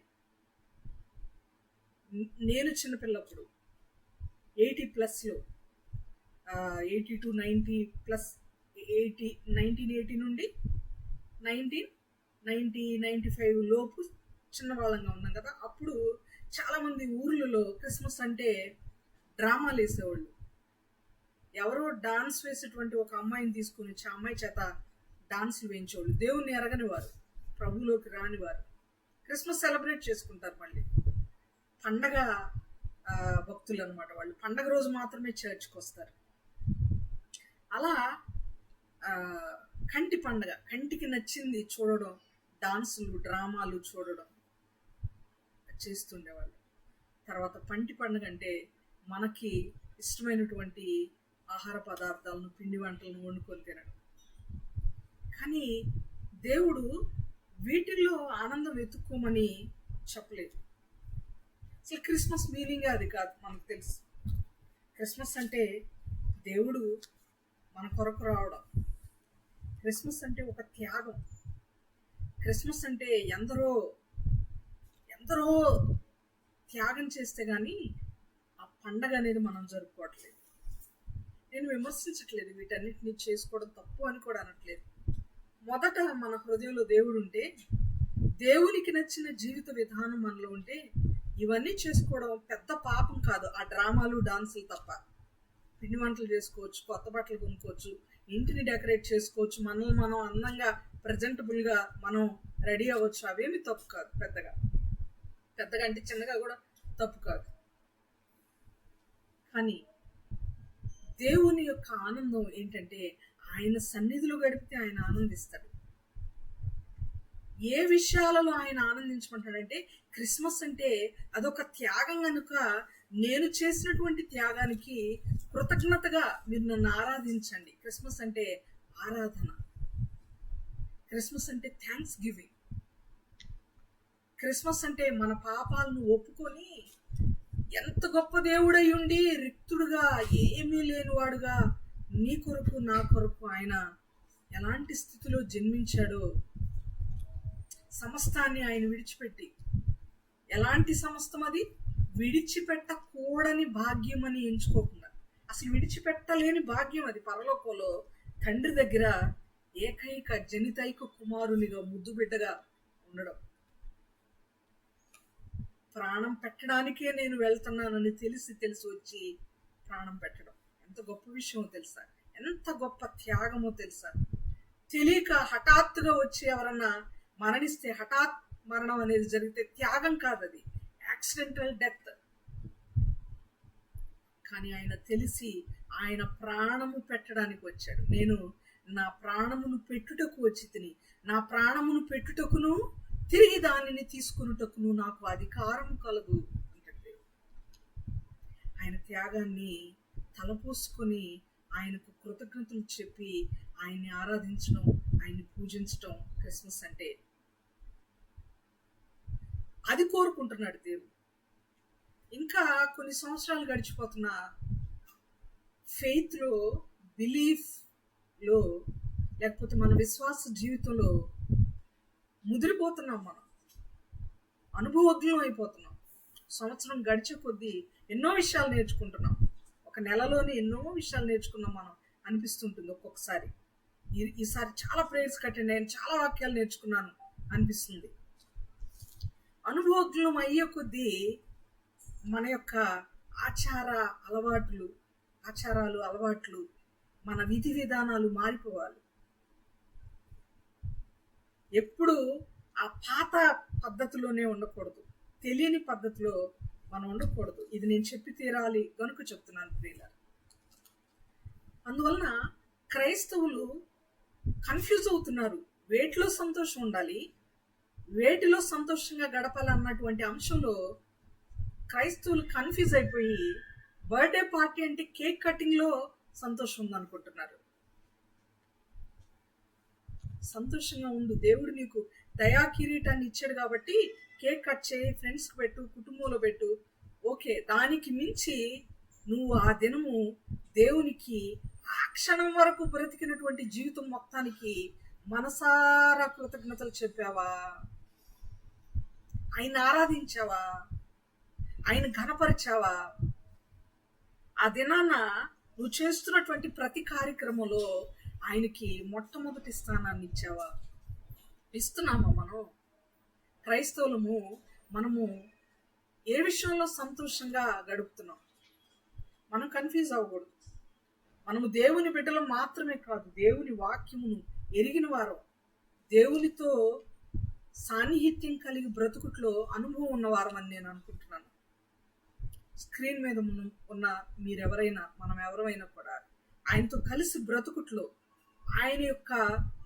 S1: నేను చిన్నపిల్లప్పుడు 80+లో 80 to 90+, 1980 నుండి 1995 లోపు చిన్నవాళ్ళంగా ఉన్నాం కదా. అప్పుడు చాలామంది ఊర్లలో క్రిస్మస్ అంటే డ్రామాలు వేసేవాళ్ళు. ఎవరో డాన్స్ వేసేటువంటి ఒక అమ్మాయిని తీసుకుని వచ్చి ఆ అమ్మాయి చేత డాన్సులు వేయించేవాళ్ళు. దేవుణ్ణి ఎరగని వారు, ప్రభులోకి రాని వారు క్రిస్మస్ సెలబ్రేట్ చేసుకుంటారు. మళ్ళీ పండగ భక్తులు అనమాట వాళ్ళు. పండగ రోజు మాత్రమే చర్చ్కి వస్తారు. అలా కంటి పండగ, కంటికి నచ్చింది చూడడం, డాన్సులు డ్రామాలు చూడడం చేస్తుండేవాళ్ళు. తర్వాత పంటి పండుగ అంటే మనకి ఇష్టమైనటువంటి ఆహార పదార్థాలను, పిండి వంటలను వండుకొని తినడం. కానీ దేవుడు వీటిల్లో ఆనందం వెతుక్కోమని చెప్పలేదు. అసలు క్రిస్మస్ మీనింగ్ అది కాదు, మనకు తెలుసు. క్రిస్మస్ అంటే దేవుడు మన కొరకు రావడం. క్రిస్మస్ అంటే ఒక త్యాగం. క్రిస్మస్ అంటే ఎందరో త్యాగం చేస్తే కానీ ఆ పండగ అనేది మనం జరుపుకోవట్లేదు. నేను విమర్శించట్లేదు, వీటన్నిటిని చేసుకోవడం తప్పు అని కూడా అనట్లేదు. మొదట మన హృదయంలో దేవుడు ఉంటే, దేవునికి నచ్చిన జీవిత విధానం మనలో ఉంటే ఇవన్నీ చేసుకోవడం పెద్ద పాపం కాదు. ఆ డ్రామాలు డాన్సులు తప్ప. పిండి వంటలు చేసుకోవచ్చు, కొత్త బట్టలు కొనుక్కోవచ్చు, ఇంటిని డెకరేట్ చేసుకోవచ్చు, మనల్ని మనం అందంగా ప్రజెంటబుల్గా మనం రెడీ అవ్వచ్చు. అవేమి తప్పు కాదు. పెద్దగా అంటే చిన్నగా కూడా తప్పు కాదు. కానీ దేవుని యొక్క ఆనందం ఏంటంటే ఆయన సన్నిధిలో గడిపితే ఆయన ఆనందిస్తాడు. ఏ విషయాలలో ఆయన ఆనందించమంటాడంటే, క్రిస్మస్ అంటే అదొక త్యాగం కనుక నేను చేసినటువంటి త్యాగానికి కృతజ్ఞతగా మీరు నన్ను ఆరాధించండి. క్రిస్మస్ అంటే ఆరాధన, క్రిస్మస్ అంటే థ్యాంక్స్ గివింగ్, క్రిస్మస్ అంటే మన పాపాలను ఒప్పుకొని ఎంత గొప్ప దేవుడై ఉండి రిక్తుడుగా ఏమీ లేనివాడుగా నీ కొరకు నా కొరకు ఆయన ఎలాంటి స్థితిలో జన్మించాడో, సమస్తాన్ని ఆయన విడిచిపెట్టి, ఎలాంటి సమస్తం అది విడిచిపెట్టకూడని భాగ్యం అని ఎంచుకోకుండా, అసలు విడిచిపెట్టలేని భాగ్యం అది. పరలోకంలో తండ్రి దగ్గర ఏకైక జనితైక కుమారునిగా ముద్దు బిడ్డగా ఉండడం, ప్రాణం పెట్టడానికే నేను వెళ్తున్నానని తెలిసి వచ్చి ప్రాణం పెట్టడం ఎంత గొప్ప విషయమో తెలుసా? ఎంత గొప్ప త్యాగమో తెలుసా? తెలియక హఠాత్తుగా వచ్చి ఎవరన్నా మరణిస్తే, హఠాత్ మరణం అనేది జరిగితే త్యాగం కాదు, అది యాక్సిడెంటల్ డెత్. కానీ ఆయన తెలిసి ఆయన ప్రాణము పెట్టడానికి వచ్చాడు. నేను నా ప్రాణమును పెట్టుటకు వచ్చి తిని, నా ప్రాణమును పెట్టుటకును తిరిగి దానిని తీసుకున్నటకును నాకు అధికారం కలదు అంటే ఆయన త్యాగాన్ని తలపోసుకొని ఆయనకు కృతజ్ఞతలు చెప్పి ఆయన్ని ఆరాధించడం, ఆయన్ని పూజించడం క్రిస్మస్ అంటే. అది కోరుకుంటున్నాడు దేవుడు. ఇంకా కొన్ని సంవత్సరాలు గడిచిపోతున్నా ఫెయిత్లో, బిలీఫ్లో, లేకపోతే మన విశ్వాస జీవితంలో ముదిరిపోతున్నాం, మనం అనుభవజ్ఞం అయిపోతున్నాం. సంవత్సరం గడిచే కొద్దీ ఎన్నో విషయాలు నేర్చుకుంటున్నాం. ఒక నెలలోనే ఎన్నో విషయాలు నేర్చుకున్నాం మనం అనిపిస్తుంటుంది ఒక్కొక్కసారి. ఈసారి చాలా ప్రేయర్స్ అటెండ్ అయ్యాను, చాలా వాక్యాలు నేర్చుకున్నాను అనిపిస్తుంది. అనుభవజ్ఞం అయ్యే కొద్దీ మన యొక్క ఆచారాలు, అలవాట్లు, మన విధి విధానాలు మారిపోవాలి. ఎప్పుడు ఆ పాత పద్ధతిలోనే ఉండకూడదు, తెలియని పద్ధతిలో మనం ఉండకూడదు. ఇది నేను చెప్పి తీరాలి కనుక చెప్తున్నాను ప్రియులారా. అందువలన క్రైస్తవులు కన్ఫ్యూజ్ అవుతున్నారు. వేటిలో సంతోషం ఉండాలి, వేటిలో సంతోషంగా గడపాలన్నటువంటి అంశంలో క్రైస్తవులు కన్ఫ్యూజ్ అయిపోయి బర్త్డే పార్టీ అంటే కేక్ కటింగ్లో సంతోషం ఉందనుకుంటున్నారు. సంతోషంగా ఉండు, దేవుడు నీకు దయా కిరీటాన్ని ఇచ్చాడు కాబట్టి కేక్ కట్ చేయి, ఫ్రెండ్స్కి పెట్టు, కుటుంబంలో పెట్టు, ఓకే. దానికి మించి నువ్వు ఆ దినము దేవునికి ఆ క్షణం వరకు బ్రతికినటువంటి జీవితం మొత్తానికి మనసారా కృతజ్ఞతలు చెప్పావా? ఆయన ఆరాధించావా? ఆయన ఘనపరిచావా? ఆ దినాన నువ్వు చేస్తున్నటువంటి ప్రతి కార్యక్రమంలో ఆయనకి మొట్టమొదటి స్థానాన్ని ఇచ్చావా? ఇస్తున్నామా? మనం క్రైస్తవులము మనము ఏ విషయంలో సంతోషంగా గడుపుతున్నాం? మనం కన్ఫ్యూజ్ అవ్వకూడదు. మనము దేవుని బిడ్డలు మాత్రమే కాదు, దేవుని వాక్యమును ఎరిగిన వారు, దేవునితో సాన్నిహిత్యం కలిగి బ్రతుకుట్లో అనుభవం ఉన్నవారం అని నేను అనుకుంటున్నాను. స్క్రీన్ మీద ఉన్న మీరెవరైనా, మనం ఎవరైనా కూడా ఆయనతో కలిసి బ్రతుకుట్లో, ఆయన యొక్క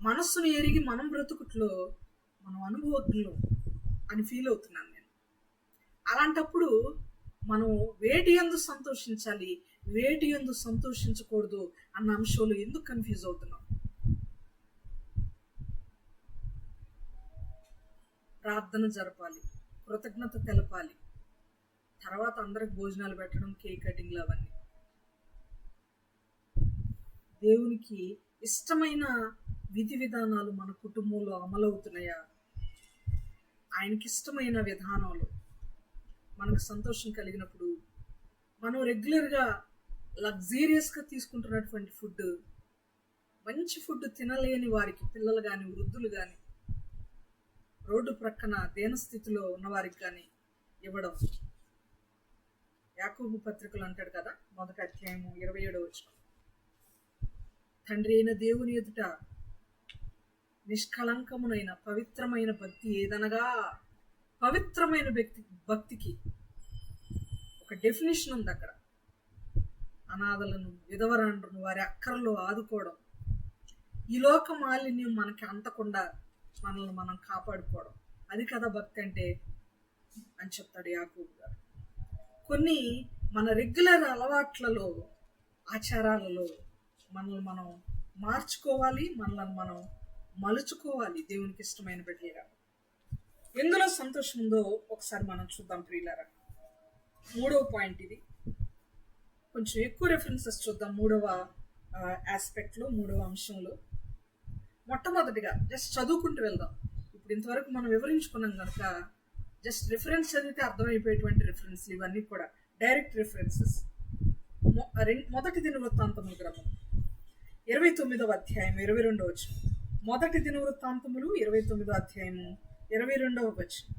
S1: మనస్సును ఎరిగి మనం బ్రతుకుట్లో మనం అనుభవజ్ఞులు అని ఫీల్ అవుతున్నాను నేను. అలాంటప్పుడు మనం వేటి యందు సంతోషించాలి, వేటి యందు సంతోషించకూడదు అన్న అంశంలో ఎందుకు కన్ఫ్యూజ్ అవుతున్నాం? ప్రార్థన జరపాలి, కృతజ్ఞత తెలపాలి, తర్వాత అందరికి భోజనాలు పెట్టడం, కేక్ కటింగ్లు, అవన్నీ దేవునికి ఇష్టమైన విధి విధానాలు మన కుటుంబంలో అమలవుతున్నాయా? ఆయనకి ఇష్టమైన విధానాలు మనకు సంతోషం కలిగినప్పుడు మనం రెగ్యులర్గా లగ్జీరియస్గా తీసుకుంటున్నటువంటి ఫుడ్, మంచి ఫుడ్ తినలేని వారికి, పిల్లలు కానీ వృద్ధులు కానీ రోడ్డు ప్రక్కన దీనస్థితిలో ఉన్నవారికి కానీ ఇవ్వడం. యాకోబు పత్రికలు అంటాడు కదా, 1వ అధ్యాయము 27వ వచనం, తండ్రి అయిన దేవుని ఎదుట నిష్కళంకమునైన పవిత్రమైన భక్తి ఏదనగా, పవిత్రమైన భక్తికి ఒక డెఫినేషన్ ఉంది అక్కడ. అనాథలను, విధవరాండ్రును వారి అక్కరలో ఆదుకోవడం, ఈ లోక మాలిన్యం మనకి అంతకుండా మనల్ని మనం కాపాడుకోవడం, అది కదా భక్తి అంటే అని చెప్తాడు యాకోబు గారు. కొన్ని మన రెగ్యులర్ అలవాట్లలో, ఆచారాలలో మనల్ని మనం మార్చుకోవాలి, మనల్ని మనం మలుచుకోవాలి దేవునికి ఇష్టమైన బిడ్డలుగా. ఎందులో సంతోషం ఉందో ఒకసారి మనం చూద్దాం ప్రియులారా. 3వ పాయింట్ ఇది. కొంచెం ఎక్కువ రెఫరెన్సెస్ చూద్దాం 3వ ఆస్పెక్ట్లో, 3వ అంశంలో. మొట్టమొదటిగా జస్ట్ చదువుకుంటూ వెళ్దాం. ఇప్పుడు ఇంతవరకు మనం వివరించుకున్నాం కనుక జస్ట్ రిఫరెన్స్ చదివితే అర్థమైపోయేటువంటి రిఫరెన్స్లు ఇవన్నీ కూడా డైరెక్ట్ రిఫరెన్సెస్. 1 దినవృత్తాంతముల గ్రంథం 29వ అధ్యాయం 22వ వచనం. 1 దినవృత్తాంతములు 29వ అధ్యాయము 22వ వచనం.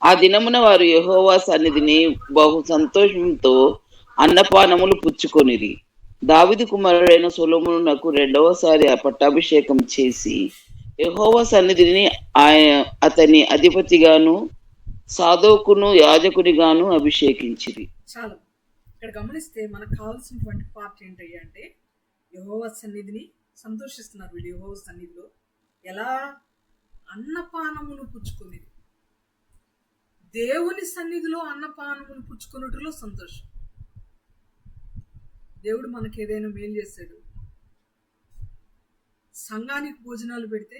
S2: ఆ దినమున వారు యెహోవా సన్నిధిని బహు సంతోషంతో అన్నపానములు పుచ్చుకొనిరి. దావీదు కుమారుడైన సొలొమోనునకు 2వసారి పట్టాభిషేకం చేసి యెహోవా సన్నిధిని అతని అధిపతిగాను సాదోకును యాజకునిగాను అభిషేకించిరి.
S1: చాలు. ఇక్కడ గమనిస్తే మనకు కావాల్సినటువంటి పార్ట్ ఏంటయ్యా అంటే, యెహోవా సన్నిధిని సంతోషిస్తున్నారు వీళ్ళు. యెహోవా సన్నిధిలో ఎలా అన్నపానములు పుచ్చుకునేది, దేవుని సన్నిధిలో అన్నపానములు పుచ్చుకున్నట్టులో సంతోషం. దేవుడు మనకి ఏదైనా మేలు చేశాడు, సంఘానికి భోజనాలు పెడితే,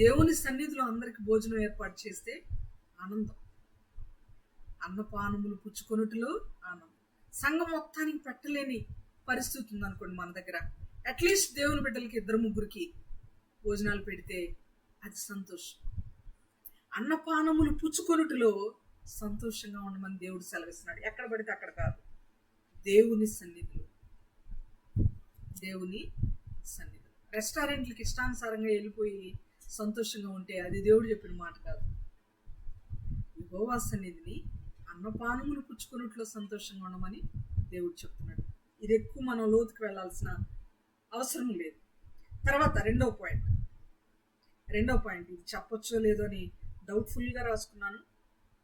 S1: దేవుని సన్నిధిలో అందరికి భోజనం ఏర్పాటు చేస్తే ఆనందం. అన్నపానములు పుచ్చుకొనుటలో ఆనందం. సంఘం మొత్తానికి పెట్టలేని పరిస్థితి ఉందనుకోండి మన దగ్గర, అట్లీస్ట్ దేవుని బిడ్డలకి 2-3కి భోజనాలు పెడితే అది సంతోషం. అన్నపానములు పుచ్చుకొనుటలో సంతోషంగా ఉండమని దేవుడు సెలవిస్తున్నాడు. ఎక్కడ పడితే అక్కడ కాదు, దేవుని సన్నిధిలో. దేవుని సన్నిధిలో. రెస్టారెంట్లకి ఇష్టానుసారంగా వెళ్ళిపోయి సంతోషంగా ఉంటే అది దేవుడు చెప్పిన మాట కాదు. యెహోవా సన్నిధిని అన్నపానములు పుచ్చుకున్నట్లో సంతోషంగా ఉండమని దేవుడు చెప్తున్నాడు. ఇది ఎక్కువ మనం లోతుకు వెళ్ళాల్సిన అవసరం లేదు. తర్వాత 2వ పాయింట్. ఇది చెప్పొచ్చో లేదో అని డౌట్ఫుల్గా రాసుకున్నాను,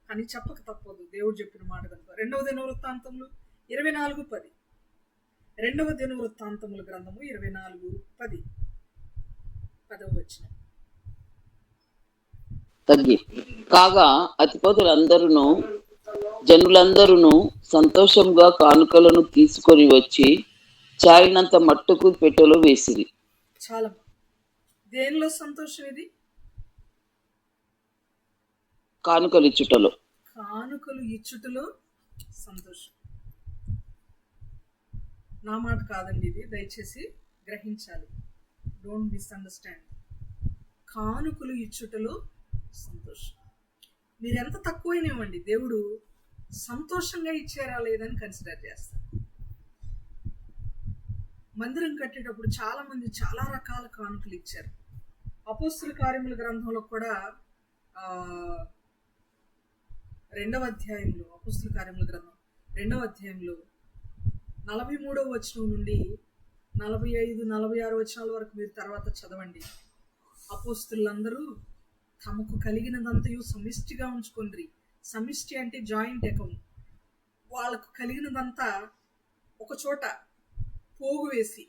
S1: కానీ చెప్పక తప్పదు, దేవుడు చెప్పిన మాట కనుక. 2వ దినవృత్తాంతములు 24:10. 2వ దినవృత్తాంతముల గ్రంథము 24:10. 10వ వచనం.
S2: కాగా అధిపతులందరూ జనులందరూ సంతోషంగా కానుకలను తీసుకొని వచ్చి చాలినంత మట్టుకు పెట్టెలో వేసిరి.
S1: చాలా. దేనిలో సంతోషం ఇది?
S2: కానుకలు ఇచ్చుటలో.
S1: కానుకలు ఇచ్చుటలో సంతోషం. నా మాట కాదండి ఇది, దయచేసి గ్రహించాలి. Don't misunderstand. కానుకలు ఇచ్చుటలో సంతోషం. మీరు ఎంత తక్కువైనవ్వండి, దేవుడు సంతోషంగా ఇచ్చారా లేదని కన్సిడర్ చేస్తారు. మందిరం కట్టేటప్పుడు చాలా మంది చాలా రకాల కానుకలు ఇచ్చారు. అపోస్తుల కార్యముల గ్రంథంలో కూడా 2వ అధ్యాయంలో, అపోస్తుల కార్యముల గ్రంథం 2వ అధ్యాయంలో 43వ వచనం నుండి 45-46 వచనాల వరకు మీరు తర్వాత చదవండి. అపోస్తులందరూ తమకు కలిగినదంతయు సమిష్టిగా ఉంచుకొండ్రి. సమిష్టి అంటే జాయింట్ అకౌంట్. వాళ్ళకు కలిగినదంతా ఒక చోట పోగు వేసి,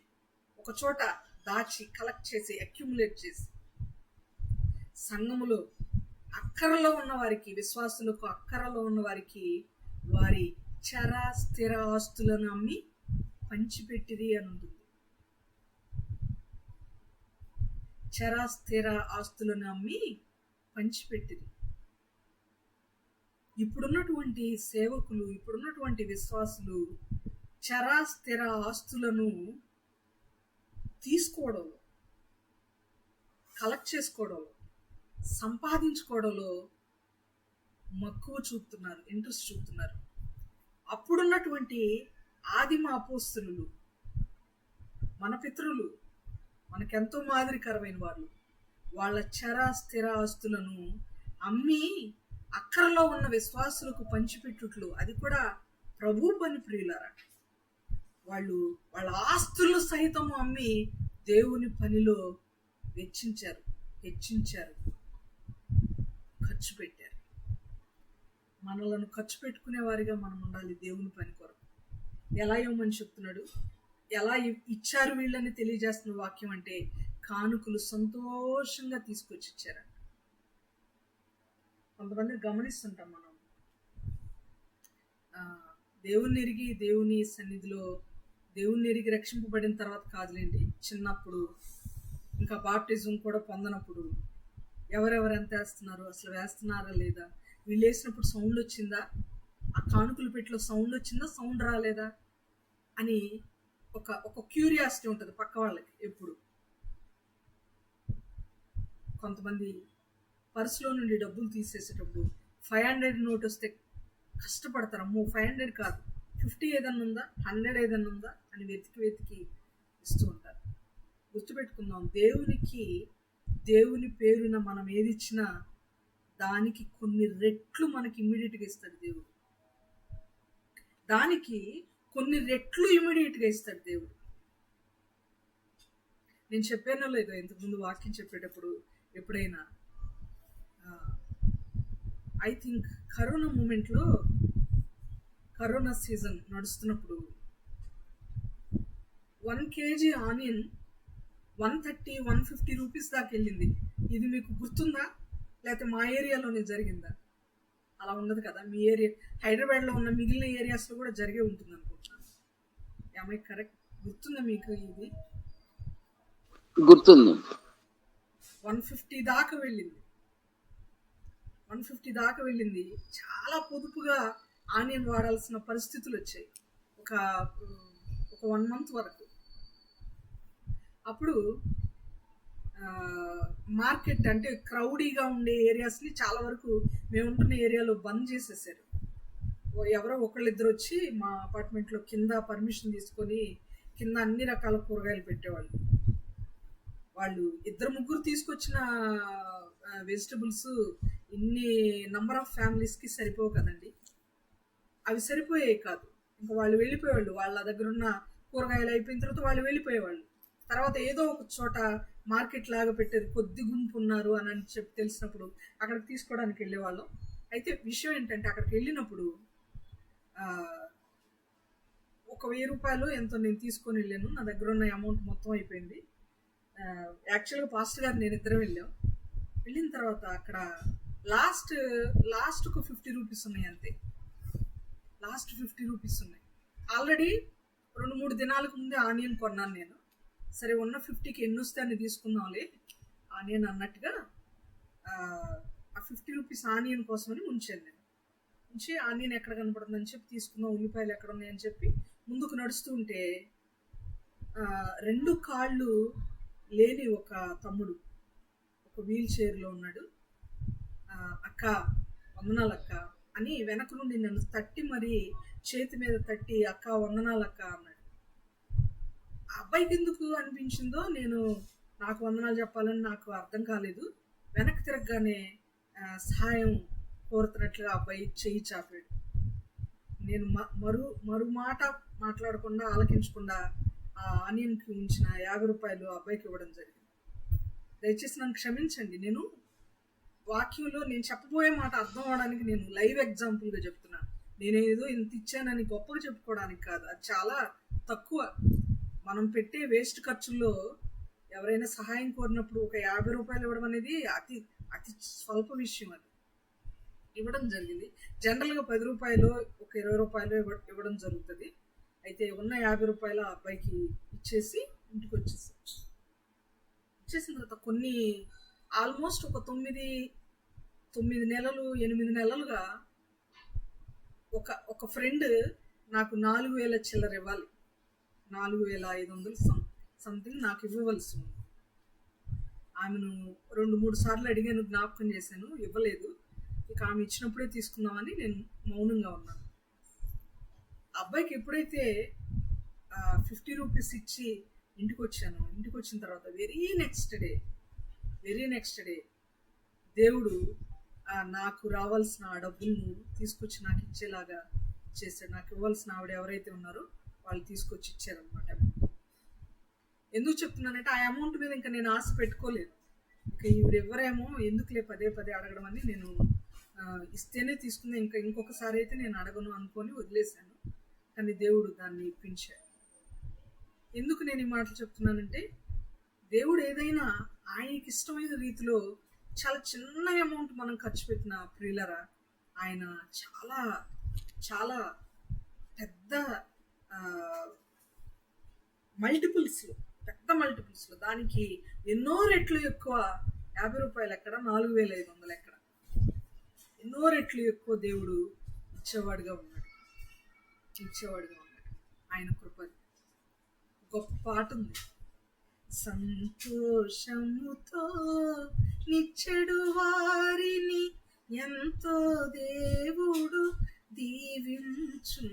S1: ఒక చోట దాచి, కలెక్ట్ చేసి, అక్యుములేట్ చేసి, సంఘములో అక్కరలో ఉన్న వారికి, విశ్వాసులకు అక్కరలో ఉన్న వారికి వారి చర స్థిర ఆస్తులను అమ్మి పంచిపెట్టిరి అని ఉంటుంది. చర స్థిర ఆస్తులను అమ్మి పంచిపెట్టిరి. ఇప్పుడున్నటువంటి సేవకులు, ఇప్పుడున్నటువంటి విశ్వాసులు చర స్థిర ఆస్తులను తీసుకోవడంలో, కలెక్ట్ చేసుకోవడంలో, సంపాదించుకోవడంలో మక్కువ చూపుతున్నారు, ఇంట్రెస్ట్ చూపుతున్నారు. అప్పుడున్నటువంటి ఆదిమ అపోస్తలులు, మన పితరులు, మనకెంతో మాదిరికరమైన వాళ్ళు, వాళ్ళ చర స్థిర ఆస్తులను అమ్మి అక్కరలో ఉన్న విశ్వాసులకు పంచిపెట్టుట్లు, అది కూడా ప్రభు పని ప్రియులారా. వాళ్ళు వాళ్ళ ఆస్తులు సహితము అమ్మి దేవుని పనిలో వెచ్చించారు, హెచ్చించారు, ఖర్చు పెట్టారు. మనలను ఖర్చు పెట్టుకునే వారిగా మనం ఉండాలి దేవుని పని కొరకు. ఎలా ఇవ్వమని చెప్తున్నాడు, ఎలా ఇచ్చారు వీళ్ళని తెలియజేస్తున్న వాక్యం అంటే కానుకలు సంతోషంగా తీసుకొచ్చి ఇచ్చారంట. కొంతమంది గమనిస్తుంటాం మనం, దేవుని ఎరిగి దేవుని సన్నిధిలో దేవుని ఎరిగి రక్షింపబడిన తర్వాత కాదులేండి, చిన్నప్పుడు ఇంకా బాప్టిజం కూడా పొందనప్పుడు ఎవరెవరు ఎంత వేస్తున్నారు, అసలు వేస్తున్నారా లేదా, వీళ్ళు వేసినప్పుడు సౌండ్ వచ్చిందా, ఆ కానుకలు పెట్టిలో సౌండ్ వచ్చిందా, సౌండ్ రాలేదా అని ఒక క్యూరియాసిటీ ఉంటుంది పక్క వాళ్ళకి. ఎప్పుడు కొంతమంది పర్సులో నుండి డబ్బులు తీసేసేటప్పుడు 500 నోట్ వస్తే కష్టపడతారు, అమ్మో 500 కాదు 50 ఏదన్నా ఉందా, 100 ఏదన్నా ఉందా అని వెతికి ఇస్తూ ఉంటారు. గుర్తుపెట్టుకుందాం, దేవుని పేరున మనం ఏది ఇచ్చినా దానికి కొన్ని రెట్లు మనకి ఇమ్మీడియట్గా ఇస్తాడు దేవుడు. దానికి కొన్ని రెట్లు ఇమ్మీడియట్గా ఇస్తాడు దేవుడు. నేను చెప్పానో లేదో ఇంతకుముందు వాక్యం చెప్పేటప్పుడు, ఎప్పుడైనా ఐ థింక్ కరోనా మూమెంట్లో, కరోనా సీజన్ నడుస్తున్నప్పుడు 1 kg ఆనియన్ 130-150 రూపీస్ దాకా వెళ్ళింది. ఇది మీకు గుర్తుందా, లేకపోతే మా ఏరియాలోనే జరిగిందా? అలా ఉండదు కదా, మీ ఏరియా హైదరాబాద్లో ఉన్న మిగిలిన ఏరియాస్లో కూడా జరిగే ఉంటుంది అనుకుంటున్నాను. ఏమై కరెక్ట్? గుర్తుందా మీకు? ఇది
S2: గుర్తుంది.
S1: 150 దాకా వెళ్ళింది. 150 దాకా వెళ్ళింది. చాలా పొదుపుగా ఆనియన్ వాడాల్సిన పరిస్థితులు వచ్చాయి ఒక 1 month వరకు. అప్పుడు మార్కెట్ అంటే క్రౌడీగా ఉండే ఏరియాస్ని చాలా వరకు మేము ఉంటున్న ఏరియాలో బంద్ చేసేసారు. ఎవరో ఒకళ్ళిద్దరు వచ్చి మా అపార్ట్మెంట్లో కింద పర్మిషన్ తీసుకొని కింద అన్ని రకాల కూరగాయలు పెట్టేవాళ్ళు. వాళ్ళు 2-3 తీసుకొచ్చిన వెజిటబుల్స్ ఇన్ని నంబర్ ఆఫ్ ఫ్యామిలీస్కి సరిపోవు కదండి. అవి సరిపోయాయి కాదు, ఇంకా వాళ్ళు వెళ్ళిపోయేవాళ్ళు. వాళ్ళ దగ్గర ఉన్న కూరగాయలు అయిపోయిన తర్వాత వాళ్ళు వెళ్ళిపోయేవాళ్ళు. తర్వాత ఏదో ఒక చోట మార్కెట్ లాగా పెట్టేది, కొద్ది గుంపు ఉన్నారు అని చెప్పి తెలిసినప్పుడు అక్కడికి తీసుకోవడానికి వెళ్ళేవాళ్ళం. అయితే విషయం ఏంటంటే, అక్కడికి వెళ్ళినప్పుడు 1,000 రూపాయలు ఎంతో నేను తీసుకొని వెళ్ళాను. నా దగ్గర ఉన్న అమౌంట్ మొత్తం అయిపోయింది. యాక్చువల్గా పాస్టర్ గారు నేను ఇద్దరం వెళ్ళాం. వెళ్ళిన తర్వాత అక్కడ లాస్ట్ ఒక 50 రూపీస్ ఉన్నాయి అంతే. లాస్ట్ 50 రూపీస్ ఉన్నాయి. ఆల్రెడీ 2-3 దినాలకు ముందే ఆనియన్ కొన్నాను నేను. సరే ఉన్న 50కి ఎన్ని వస్తే అన్ని తీసుకుందాంలే ఆనియన్ అన్నట్టుగా ఆ 50 రూపీస్ ఆనియన్ కోసమని ఉంచాను నేను. ఉంచి ఆనియన్ ఎక్కడ కనపడుతుందని చెప్పి తీసుకుందాం, ఉల్లిపాయలు ఎక్కడ ఉన్నాయని చెప్పి ముందుకు నడుస్తూ ఉంటే 2 కాళ్ళు లేని ఒక తమ్ముడు ఒక వీల్ చైర్లో ఉన్నాడు. అక్క వందనాలు అక్క అని వెనక నుండి నన్ను తట్టి మరి చేతి మీద తట్టి, అక్క వందనాలు అక్క అన్నాడు. ఆ అబ్బాయికి ఎందుకు అనిపించిందో, నాకు వందనాలు చెప్పాలని నాకు అర్థం కాలేదు. వెనక్కి తిరగగానే సహాయం కోరుతున్నట్లుగా అబ్బాయి చెయ్యి చాపాడు. నేను మరు మాట మాట్లాడకుండా ఆలకించకుండా ఆ ఆనియన్కి ఉంచిన 50 రూపాయలు అబ్బాయికి ఇవ్వడం జరిగింది. దయచేసి నన్ను క్షమించండి. నేను వాక్యంలో నేను చెప్పబోయే మాట అర్థం అవడానికి నేను లైవ్ ఎగ్జాంపుల్గా చెప్తున్నాను. నేనేదో ఇంత ఇచ్చానని గొప్పగా చెప్పుకోవడానికి కాదు, అది చాలా తక్కువ. మనం పెట్టే వేస్ట్ ఖర్చుల్లో ఎవరైనా సహాయం కోరినప్పుడు ఒక 50 రూపాయలు ఇవ్వడం అనేది అతి అతి స్వల్ప విషయం. అది ఇవ్వడం జరిగింది. జనరల్గా 10 రూపాయలు ఒక 20 రూపాయలు ఇవ్వడం జరుగుతుంది. అయితే ఉన్న 50 రూపాయలు ఆ అబ్బాయికి ఇచ్చేసి ఇంటికి వచ్చేసాం. ఇచ్చేసిన తర్వాత కొన్ని ఆల్మోస్ట్ ఒక 9 నెలలు 8 నెలలుగా ఒక ఫ్రెండ్ నాకు 4,000 చిల్లర ఇవ్వాలి, 4,500 సంథింగ్ నాకు ఇవ్వవలసి ఉంది. ఆమెను 2-3 సార్లు అడిగాను, జ్ఞాపకం చేశాను, ఇవ్వలేదు. ఇక ఆమె ఇచ్చినప్పుడే తీసుకుందామని నేను మౌనంగా ఉన్నాను. అబ్బాయికి ఎప్పుడైతే 50 రూపీస్ ఇచ్చి ఇంటికి వచ్చాను, ఇంటికి వచ్చిన తర్వాత వెరీ నెక్స్ట్ డే దేవుడు నాకు రావాల్సిన ఆ డబ్బులను తీసుకొచ్చి నాకు ఇచ్చేలాగా చేశాడు. నాకు ఇవ్వాల్సిన ఆవిడ ఎవరైతే ఉన్నారో వాళ్ళు తీసుకొచ్చి ఇచ్చారనమాట. ఎందుకు చెప్తున్నానంటే ఆ అమౌంట్ మీద ఇంకా నేను ఆశ పెట్టుకోలేదు. ఇంకా ఈవిడ ఎవరేమో ఎందుకులే పదే అడగడం అని నేను ఇస్తేనే తీసుకుంది, ఇంకొకసారి అయితే నేను అడగను అనుకొని వదిలేశాను. కానీ దేవుడు దాన్ని ఇప్పించాడు. ఎందుకు నేను ఈ మాటలు చెప్తున్నానంటే, దేవుడు ఏదైనా ఆయనకి ఇష్టమైన రీతిలో చాలా చిన్న అమౌంట్ మనం ఖర్చు పెట్టిన ప్రియులరా, ఆయన చాలా చాలా పెద్ద మల్టిపుల్స్లో దానికి ఎన్నో రెట్లు ఎక్కువ, 50 రూపాయలు ఎక్కడ, 4500 ఎక్కడ, ఎన్నో రెట్లు ఎక్కువ దేవుడు ఇచ్చేవాడుగా ఉన్నాడు. ఆయన కృప. గొప్ప పాట ఉంది, సంతోషముతో నిచ్చెడు వారిని ఎంతో దేవుడు దీవించు.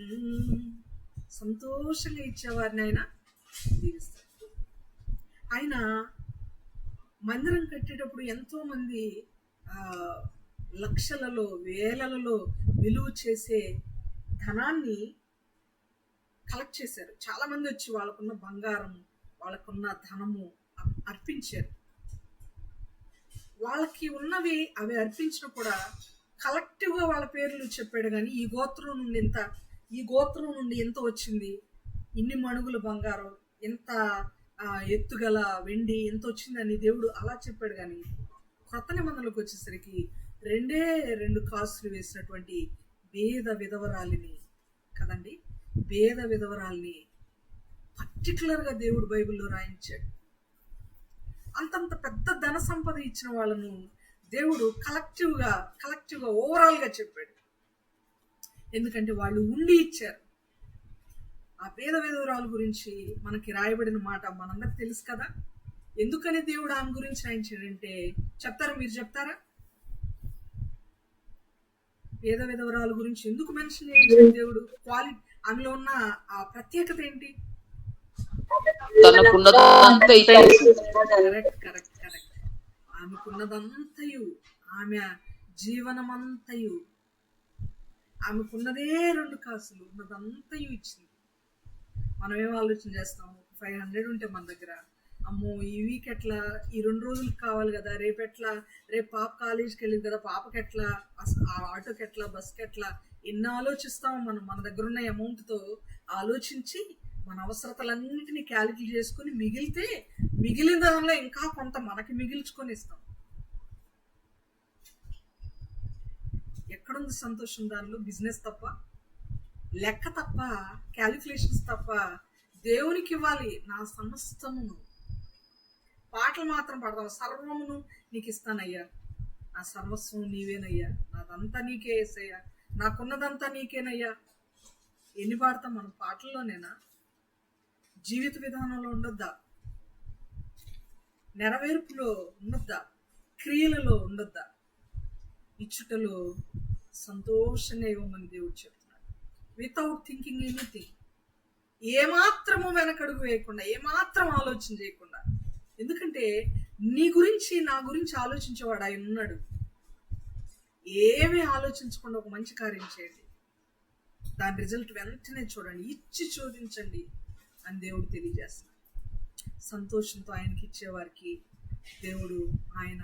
S1: సంతోషంగా ఇచ్చేవారిని ఆయన దీవిస్తాడు. ఆయన మందిరం కట్టేటప్పుడు ఎంతో మంది లక్షలలో వేలలో విలువ చేసే ధనాన్ని కలెక్ట్ చేశారు. చాలా మంది వచ్చి వాళ్ళకున్న బంగారం, వాళ్ళకున్న ధనము అర్పించారు. వాళ్ళకి ఉన్నవి అవి అర్పించిన కూడా కలెక్టివ్గా వాళ్ళ పేర్లు చెప్పాడు. కానీ ఈ గోత్రం నుండి ఎంత వచ్చింది, ఇన్ని మణుగుల బంగారం, ఎంత ఎత్తుగల వెండి ఎంత వచ్చిందని దేవుడు అలా చెప్పాడు. కానీ కొత్త నిబంధనలకు వచ్చేసరికి 2 కాసులు వేసినటువంటి పేద విధవరాలిని కదండి, పేద విధవరాల్ని పర్టికులర్గా దేవుడు బైబిల్లో రాయించాడు. అంతంత పెద్ద ధన సంపద ఇచ్చిన వాళ్ళను దేవుడు కలెక్టివ్గా ఓవరాల్గా చెప్పాడు. ఎందుకంటే వాళ్ళు ఉండి ఇచ్చారు. ఆ పేద విధవరాల గురించి మనకి రాయబడిన మాట మనందరికి తెలుసు కదా. ఎందుకని దేవుడు ఆమె గురించి రాయించాడంటే చెప్తారా, మీరు చెప్తారా? పేద విధవరాల గురించి ఎందుకు మెన్షన్ చేయించాడు దేవుడు? ఆమెలో ఉన్న ఆ ప్రత్యేకత ఏంటి? కరెక్ట్. ఆమెకున్నదంతయు, ఆమె జీవనమంతయు, ఆమెకున్నదే 2 కాసులు, ఉన్నదంతయు ఇచ్చింది. మనం ఏం ఆలోచన చేస్తాం? 500 ఉంటే మన దగ్గర, అమ్మో ఈ వీక్ ఎట్లా, ఈ 2 రోజులకు కావాలి కదా, రేపు పాప కాలేజీకి వెళ్ళింది కదా, పాపకి ఎట్లా, ఆటోకి ఎట్లా, బస్కి ఎట్లా, ఎన్ని ఆలోచిస్తాము మనం. మన దగ్గర ఉన్న అమౌంట్తో ఆలోచించి మన అవసరతలన్నింటినీ క్యాలిక్యులేట్ చేసుకుని మిగిలిన దానిలో ఇంకా కొంత మనకి మిగిల్చుకొని ఇస్తాం. ఎక్కడుంది సంతోషం? దానిలో బిజినెస్ తప్ప, లెక్క తప్ప, క్యాలిక్యులేషన్స్ తప్ప. దేవునికి ఇవ్వాలి నా సమస్తమును. పాటలు మాత్రం పాడతాం, సర్వమును నీకు ఇస్తానయ్యా, నా సర్వస్వం నీవేనయ్యా, నాదంతా నీకే యేసయ్యా, నాకున్నదంతా నీకేనయ్యా. ఎన్ని పాడతాం మనం? పాటల్లోనేనా? జీవిత విధానంలో ఉండొద్దా? నెరవేర్పులో ఉండొద్దా? క్రియలలో ఉండొద్దా? ఇచ్చుటలో సంతోషంగా ఇవ్వమని దేవుడు చెప్తున్నాడు. వితౌట్ థింకింగ్ ఎనీథింగ్, ఏమాత్రము వెనకడుగు వేయకుండా, ఏమాత్రం ఆలోచన చేయకుండా. ఎందుకంటే నీ గురించి నా గురించి ఆలోచించేవాడు ఆయన ఉన్నాడు. ఏమీ ఆలోచించకుండా ఒక మంచి కార్యం చేయండి, దాని రిజల్ట్ వెంటనే చూడండి, ఇచ్చి చూపించండి అని దేవుడు తెలియజేస్తున్నాడు. సంతోషంతో ఆయనకి ఇచ్చేవారికి దేవుడు ఆయన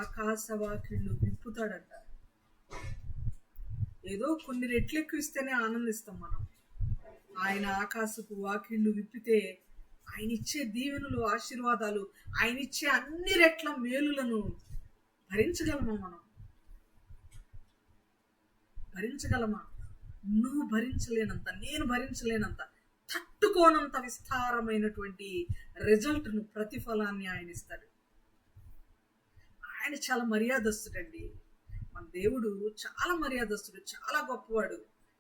S1: ఆకాశవాకిళ్ళు విప్పుతాడంట. ఏదో కొన్ని రెట్లు ఎక్కువ ఇస్తేనే ఆనందిస్తాం మనం. ఆయన ఆకాశపు వాకిళ్ళు విప్పితే ఆయన ఇచ్చే దీవెనలు, ఆశీర్వాదాలు, ఆయన ఇచ్చే అన్ని రెట్ల మేలులను భరించగలమా మనం? భరించగలమా? నువ్వు భరించలేనంత, నేను భరించలేనంత, తట్టుకోనంత విస్తారమైనటువంటి రిజల్ట్ను, ప్రతిఫలాన్ని ఆయన ఇస్తాడు. ఆయన చాలా మర్యాదస్తుడండి. మన దేవుడు చాలా మర్యాదస్తుడు, చాలా గొప్పవాడు.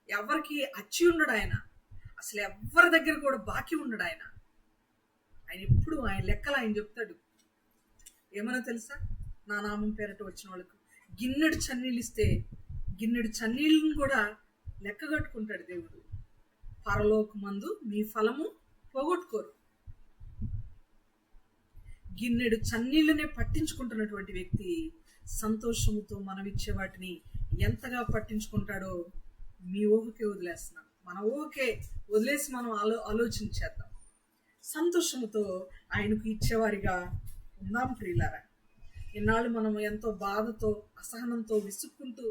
S1: ఎవరికి అచ్చి ఉండడు ఆయన, అసలు ఎవరి దగ్గర కూడా బాకీ ఉండడు ఆయన. ఆయన ఎప్పుడు ఆయన లెక్కలు ఆయన చెప్తాడు. ఏమన్నా తెలుసా? నా నామం పేరట వచ్చిన వాళ్ళకు గిన్నెడు చన్నీళ్ళు ఇస్తే గిన్నెడు చన్నీళ్ళను కూడా లెక్క కట్టుకుంటాడు దేవుడు. పరలోకమందు మీ ఫలము పోగొట్టుకోరు. గిన్నెడు చన్నీళ్ళనే పట్టించుకుంటున్నటువంటి వ్యక్తి సంతోషముతో మనం ఇచ్చే వాటిని ఎంతగా పట్టించుకుంటాడో మీ ఊహకే వదిలేస్తున్నాం. మన ఊహకే వదిలేసి మనం ఆలోచించేద్దాం. సంతోషముతో ఆయనకు ఇచ్చేవారిగా ఉందాం ప్రియులారా. ఇన్నాళ్ళు మనం ఎంతో బాధతో, అసహనంతో, విసుక్కుంటూ,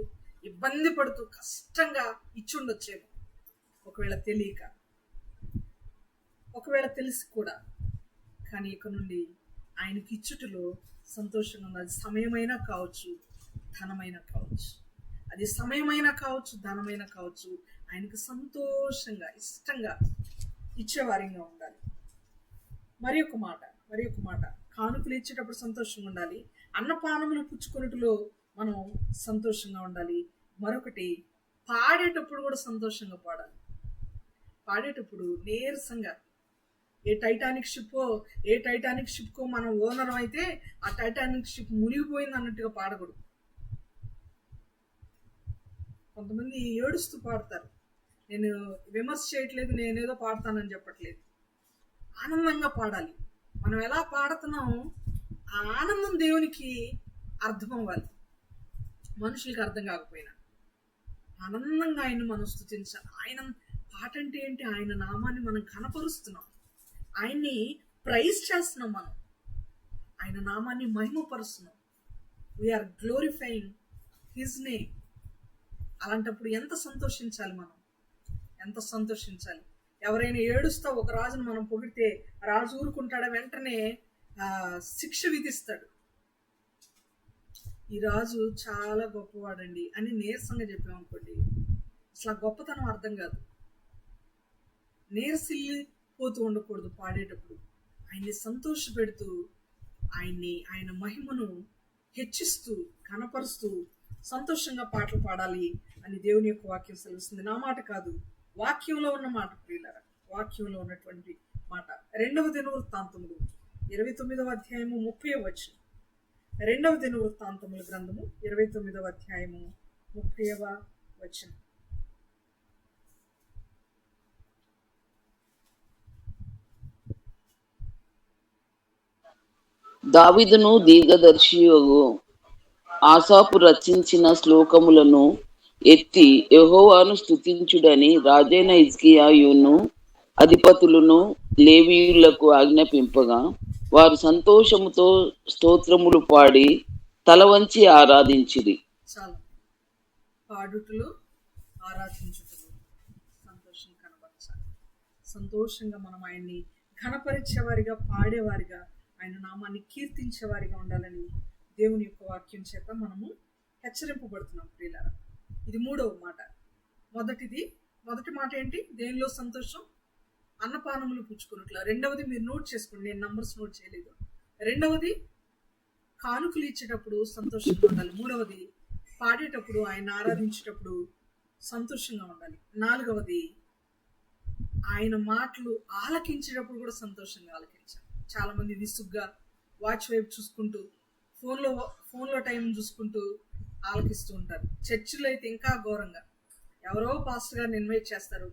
S1: ఇబ్బంది పడుతూ, కష్టంగా ఇచ్చుండొచ్చేమో. ఒకవేళ తెలియక, ఒకవేళ తెలిసి కూడా. కానీ ఇక నుండి ఆయనకి ఇచ్చుటలో సంతోషంగా ఉంది. అది సమయమైనా కావచ్చు, ధనమైనా కావచ్చు. అది సమయమైనా కావచ్చు, ధనమైనా కావచ్చు. ఆయనకు సంతోషంగా, ఇష్టంగా ఇచ్చేవారిగా ఉండాలి. మరి ఒక మాట, కానుకలు ఇచ్చేటప్పుడు సంతోషంగా ఉండాలి. అన్నపానములు పుచ్చుకొనుటలో మనం సంతోషంగా ఉండాలి. మరొకటి, పాడేటప్పుడు కూడా సంతోషంగా పాడాలి. పాడేటప్పుడు నీరసంగా, ఏ టైటానిక్ షిప్కో మనం ఓనర్ అయితే ఆ టైటానిక్ షిప్ మునిగిపోయింది అన్నట్టుగా పాడకూడదు. కొంతమంది ఏడుస్తూ పాడతారు. నేను విమర్శ చేయట్లేదు, నేనేదో పాడతానని చెప్పట్లేదు. ఆనందంగా పాడాలి. మనం ఎలా పాడుతున్నామో ఆ ఆనందం దేవునికి అర్థం అవ్వాలి. మనుషులకి అర్థం కాకపోయినా ఆనందంగా ఆయన్ని మనం స్తుతించాలి. ఆయన పాట అంటే ఏంటి? ఆయన నామాన్ని మనం కనపరుస్తున్నాం, ఆయన్ని ప్రైజ్ చేస్తున్నాం, మనం ఆయన నామాన్ని మహిమపరుస్తున్నాం. We are glorifying his name. అలాంటప్పుడు ఎంత సంతోషించాలి, మనం ఎంత సంతోషించాలి. ఎవరైనా ఏడుస్తా ఒక రాజును మనం పొగిడితే రాజు ఊరుకుంటాడా? వెంటనే శిక్ష విధిస్తాడు. ఈ రాజు చాలా గొప్పవాడండి అని నీరసంగా చెప్పామనుకోండి, అసలు ఆ గొప్పతనం అర్థం కాదు. నీరసిల్లిపోతూ ఉండకూడదు. పాడేటప్పుడు ఆయన్ని సంతోష పెడుతూ, ఆయన మహిమను హెచ్చిస్తూ, కనపరుస్తూ సంతోషంగా పాటలు పాడాలి అని దేవుని యొక్క వాక్యం సెలవిస్తుంది. నా మాట కాదు, వాక్యంలో ఉన్న మాట ప్రియులారా, వాక్యంలో ఉన్నటువంటి మాట. 2వ దినవృత్తాంతములు 29వ అధ్యాయము 30వ వచనం. 2వ దినవృత్తాంతముల గ్రంథము 29వ అధ్యాయము 30వ వచనం.
S2: దావీదును దీర్ఘదర్శియగు ఆసాపు రచించిన శ్లోకములను ఎత్తి యెహోవాను స్తుతించుడని రాజైన హిజ్కియాయును అధిపతులను లేవీయులకు ఆజ్ఞాపింపగా వారు సంతోషముతో స్తోత్రములు పాడి తల వంచి ఆరాధించిరి.
S1: చాలు. పాడుటలు, ఆరాధించుటలు, సంతోషం కనబరచాలి. సంతోషంగా మనం ఆయన్ని ఘనపరిచేవారిగా, పాడేవారిగా, ఆయన నామాన్ని కీర్తించేవారిగా ఉండాలని దేవుని యొక్క వాక్యం చేత మనము హెచ్చరింపబడుతున్నాం ప్రియులారా. ఇది 3వ మాట. మొదటి మాట ఏంటి? దేనిలో సంతోషం? అన్నపానములు పుచ్చుకున్నట్ల. 2వది మీరు నోట్ చేసుకోండి, నేను నంబర్స్ నోట్ చేయలేదు. 2వది కానుకలు ఇచ్చేటప్పుడు సంతోషంగా ఉండాలి. 3వది పాడేటప్పుడు, ఆయన ఆరాధించేటప్పుడు సంతోషంగా ఉండాలి. 4వది ఆయన మాటలు ఆలకించేటప్పుడు కూడా సంతోషంగా ఆలకించాలి. చాలా మంది విసుగ్గా వాచ్ వైపు చూసుకుంటూ, ఫోన్లో టైం చూసుకుంటూ ఆలకిస్తూ ఉంటారు. చర్చిలో అయితే ఇంకా ఘోరంగా, ఎవరో పాస్టర్ గారిని ఇన్వైట్ చేస్తారు.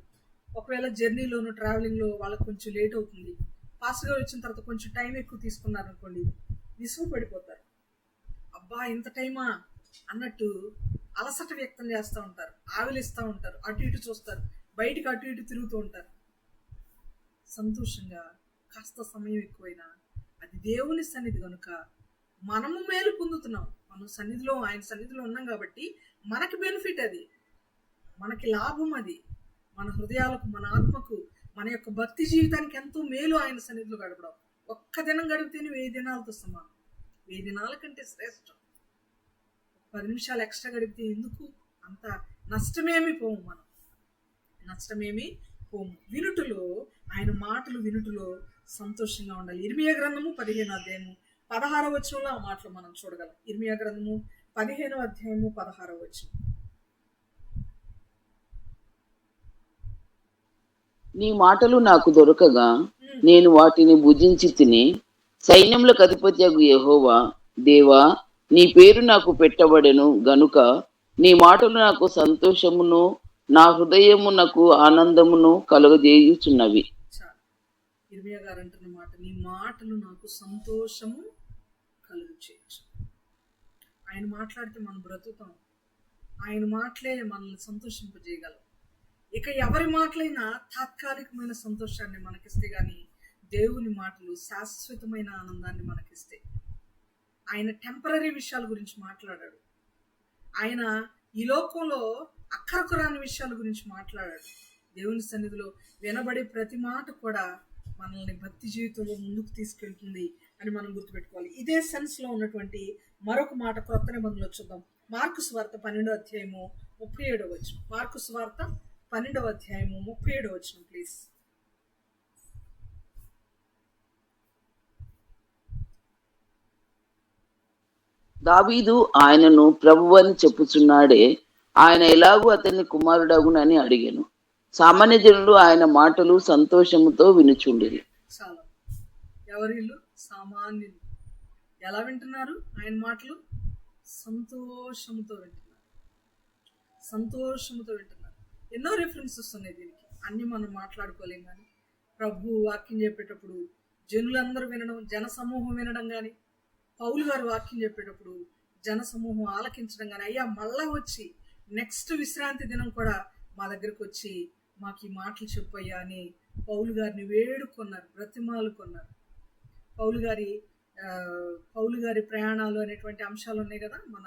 S1: ఒకవేళ జర్నీలోను, ట్రావెలింగ్లో వాళ్ళకి కొంచెం లేట్ అవుతుంది. పాస్టర్ గారు వచ్చిన తర్వాత కొంచెం టైం ఎక్కువ తీసుకున్నారు అనుకోండి, విసుగు పడిపోతారు. అబ్బా ఇంత టైమా అన్నట్టు అలసట వ్యక్తం చేస్తూ ఉంటారు, ఆవిలిస్తూ ఉంటారు, అటు ఇటు చూస్తారు, బయటికి అటు ఇటు తిరుగుతూ ఉంటారు. సంతోషంగా కాస్త సమయం ఎక్కువైనా అది దేవుని సన్నిధి కనుక మనము మేలు పొందుతున్నాం. మనం సన్నిధిలో, ఆయన సన్నిధిలో ఉన్నాం కాబట్టి మనకి బెనిఫిట్, అది మనకి లాభం. అది మన హృదయాలకు, మన ఆత్మకు, మన యొక్క భక్తి జీవితానికి ఎంతో మేలు ఆయన సన్నిధిలో గడపడం. ఒక్క దినం గడిపితేనే 1000 దినాలతో సమానం. 1000 దినాల కంటే శ్రేష్టం. 10 నిమిషాలు ఎక్స్ట్రా గడిపితే ఎందుకు? అంత నష్టమేమి పోము, మనం నష్టమేమి పోము. వినుటలో, ఆయన మాటలు వినుటలో సంతోషంగా ఉండాలి. ఇర్మియా గ్రంథము 15వ అధ్యాయము 16వ వచనంలో ఆ మాటలు మనం చూడగలం. ఇర్మియా గ్రంథము 15వ అధ్యాయము 16వ వచనం.
S2: నీ మాటలు నాకు దొరకగా నేను వాటిని భుజించి తిని, సైన్యములకు అధిపత్యగు యెహోవా దేవా, నీ పేరు నాకు పెట్టబడెను గనుక నీ మాటలు నాకు సంతోషమును, నా హృదయమునకు ఆనందమును కలుగజేయుచున్నవి.
S1: చాలు. ఇర్మియా గారు అంటున్న మాట, నీ మాటలు నాకు సంతోషము కలుగు చేయొచ్చు. ఆయన మాట్లాడితే మనం బ్రతుకుతాం. ఆయన మాటలే మనల్ని సంతోషింపజేయగలం. ఇక ఎవరి మాటలైనా తాత్కాలికమైన సంతోషాన్ని మనకిస్తే గాని దేవుని మాటలు శాశ్వతమైన ఆనందాన్ని మనకిస్తాయి. ఆయన టెంపరరీ విషయాల గురించి మాట్లాడాడు. ఆయన ఈ లోకంలో అక్కరకు రాని విషయాల గురించి మాట్లాడాడు. దేవుని సన్నిధిలో వినబడే ప్రతి మాట కూడా మనల్ని భక్తి జీవితంలో ముందుకు తీసుకెళ్తుంది అని మనం గుర్తుపెట్టుకోవాలి. ఇదే సెన్స్ లో ఉన్నటువంటి మరొక మాట క్రొత్త నిబంధనలో చూద్దాం. మార్కు సువార్త 12వ అధ్యాయము 37వ వచనం. మార్కు సువార్త 12వ అధ్యాయము 37వ వచనం ప్లీజ్.
S2: దావీదు ఆయనను ప్రభువని చెప్పుచున్నాడే, ఆయన ఎలాగూ అతన్ని కుమారుడగునని అడిగాను. సామాన్య జనులు ఆయన మాటలు సంతోషముతో వినుచుండిరి.
S1: చాలా. ఎవరిల్లు? సామాన్యులు. ఎలా వింటున్నారు ఆయన మాటలు? సంతోషంతో వింటున్నారు. సంతోషంతో వింటున్నారు. ఎన్నో రిఫరెన్సెస్ ఉన్నాయి దీనికి, అన్ని మనం మాట్లాడుకోలేం. కానీ ప్రభు వాక్యం చెప్పేటప్పుడు జనులందరూ వినడం, జన సమూహం వినడం, కానీ పౌలు గారు వాక్యం చెప్పేటప్పుడు జన సమూహం ఆలకించడం, కానీ అయ్యా మళ్ళా వచ్చి నెక్స్ట్ విశ్రాంతి దినం కూడా మా దగ్గరకు వచ్చి మాకు ఈ మాటలు చెప్పయ్యా అని పౌలు గారిని వేడుకొన్నారు, బ్రతిమాలుకొన్నారు. పౌలు గారి ప్రయాణాలు అనేటువంటి అంశాలు ఉన్నాయి కదా మన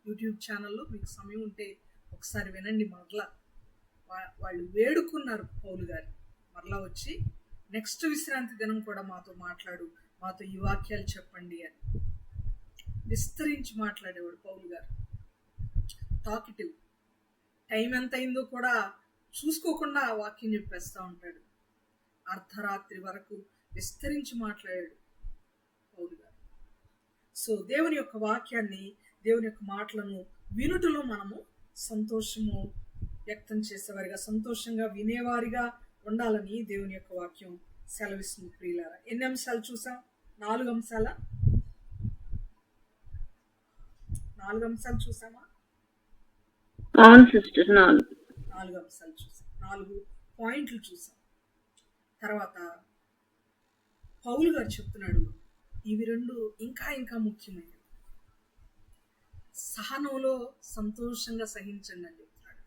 S1: యూట్యూబ్ ఛానల్లో, మీకు సమయం ఉంటే ఒకసారి వినండి. మరలా వాళ్ళు వేడుకున్నారు పౌలు గారి, మరలా వచ్చి నెక్స్ట్ విశ్రాంతి దినం కూడా మాతో మాట్లాడు, మాతో ఈ వాక్యాలు చెప్పండి అని విస్తరించి మాట్లాడేవాడు పౌలు గారు. టాకిటివ్. టైం ఎంత అయిందో కూడా చూసుకోకుండా వాక్యం చెప్పేస్తూ ఉంటాడు. అర్ధరాత్రి వరకు విస్తరించి మాట్లాడాడు పౌలు గారు. సో దేవుని యొక్క వాక్యాన్ని, దేవుని యొక్క మాటలను వినుటలో మనము సంతోషము వ్యక్తం చేసేవారిగా, సంతోషంగా వినేవారిగా ఉండాలని దేవుని యొక్క వాక్యం సెలవిస్తుంది. ప్రియులారా, ఎన్ని అంశాలు చూసాం? 4 అంశాల 4 అంశాలు చూసామా?
S3: అవును సిస్టర్,
S1: 4 అంశాలు చూసాం, 4 పాయింట్లు చూసాం. తర్వాత పౌలు గారు చెప్తున్నాడు, ఇవి 2 ఇంకా ఇంకా ముఖ్యమైనవి. సహనంలో సంతోషంగా సహించండి అని చెప్తున్నాడు.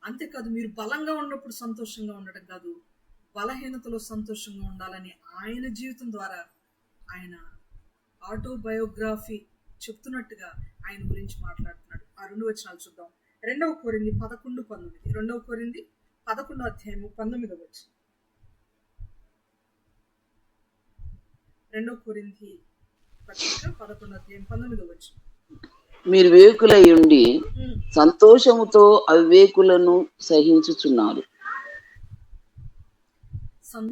S1: అంతేకాదు, మీరు బలంగా ఉన్నప్పుడు సంతోషంగా ఉండటం కాదు, బలహీనతలో సంతోషంగా ఉండాలని ఆయన జీవితం ద్వారా, ఆయన ఆటోబయోగ్రఫీ చెప్తున్నట్టుగా ఆయన గురించి మాట్లాడుతున్నాడు. ఆ 2 వచనాలు చూద్దాం. 2 కొరింథీ 11:19. 2 కొరింథీ 11వ అధ్యాయము 19వ వచనం. 2 కొరింథీ పత్రిక 11వ అధ్యాయం 19వ వచనం.
S2: మీరు వివేకులై ఉండి సంతోషముతో అవివేకులను సహించుచున్నారు.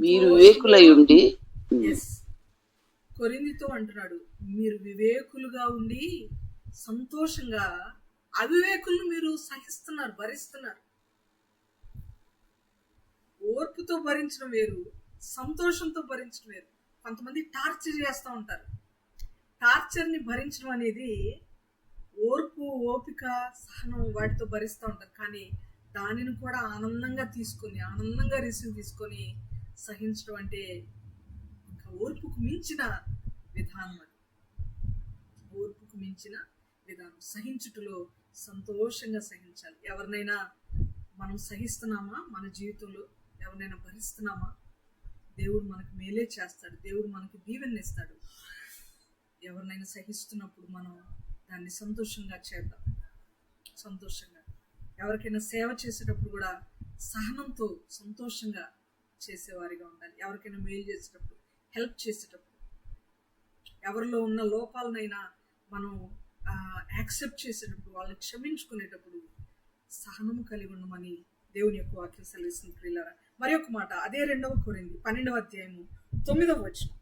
S2: మీరు వివేకులై ఉండి,
S1: కొరింథీతో అంటున్నాడు, మీరు వివేకులుగా ఉండి సంతోషంగా అవివేకులను మీరు సహిస్తున్నారు, భరిస్తున్నారు. ఓర్పుతో భరించడం వేరు, సంతోషంతో భరించడం వేరు. కొంతమంది టార్చర్ చేస్తూ ఉంటారు. టార్చర్ని భరించడం అనేది ఓర్పు, ఓపిక, సహనం వాటితో భరిస్తూ ఉంటారు. కానీ దానిని కూడా ఆనందంగా తీసుకొని, ఆనందంగా రిసీవ్ తీసుకొని సహించడం అంటే ఓర్పుకు మించిన విధానం. అది ఓర్పుకు మించిన విధానం. సహించుటలో సంతోషంగా సహించాలి. ఎవరినైనా మనం సహిస్తున్నామా? మన జీవితంలో ఎవరినైనా భరిస్తున్నామా? దేవుడు మనకు మేలే చేస్తాడు, దేవుడు మనకి దీవెనిస్తాడు. ఎవరినైనా సహిస్తున్నప్పుడు మనం దాన్ని సంతోషంగా చేద్దాం. సంతోషంగా ఎవరికైనా సేవ చేసేటప్పుడు కూడా సహనంతో సంతోషంగా చేసేవారిగా ఉండాలి. ఎవరికైనా మేలు చేసేటప్పుడు, హెల్ప్ చేసేటప్పుడు, ఎవరిలో ఉన్న లోపాలనైనా మనం యాక్సెప్ట్ చేసేటప్పుడు, వాళ్ళని క్షమించుకునేటప్పుడు సహనము కలిగి ఉండమని దేవుని యొక్క వాక్యం సెలవిస్తుంది. ప్రియులారా, మరి ఒక మాట, అదే 2 కొరింథీ 12వ అధ్యాయము 9వ వచనం.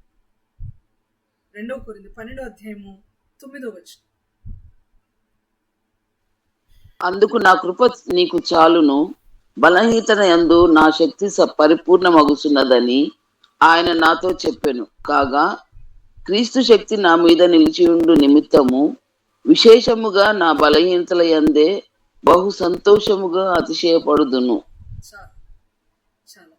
S1: 2 కొరింథీ 12వ అధ్యాయము 9వ వచనం.
S2: అందుకు నా కృప నీకు చాలును, బలహీనత యందు నా శక్తి పరిపూర్ణమగుచున్నదని ఆయన నాతో చెప్పెను. కాగా క్రీస్తు శక్తి నా మీద నిలిచియుండు నిమిత్తము విశేషముగా నా బలహీనతల యందే బహు సంతోషముగా అతిశయపడుదును.
S1: చాలా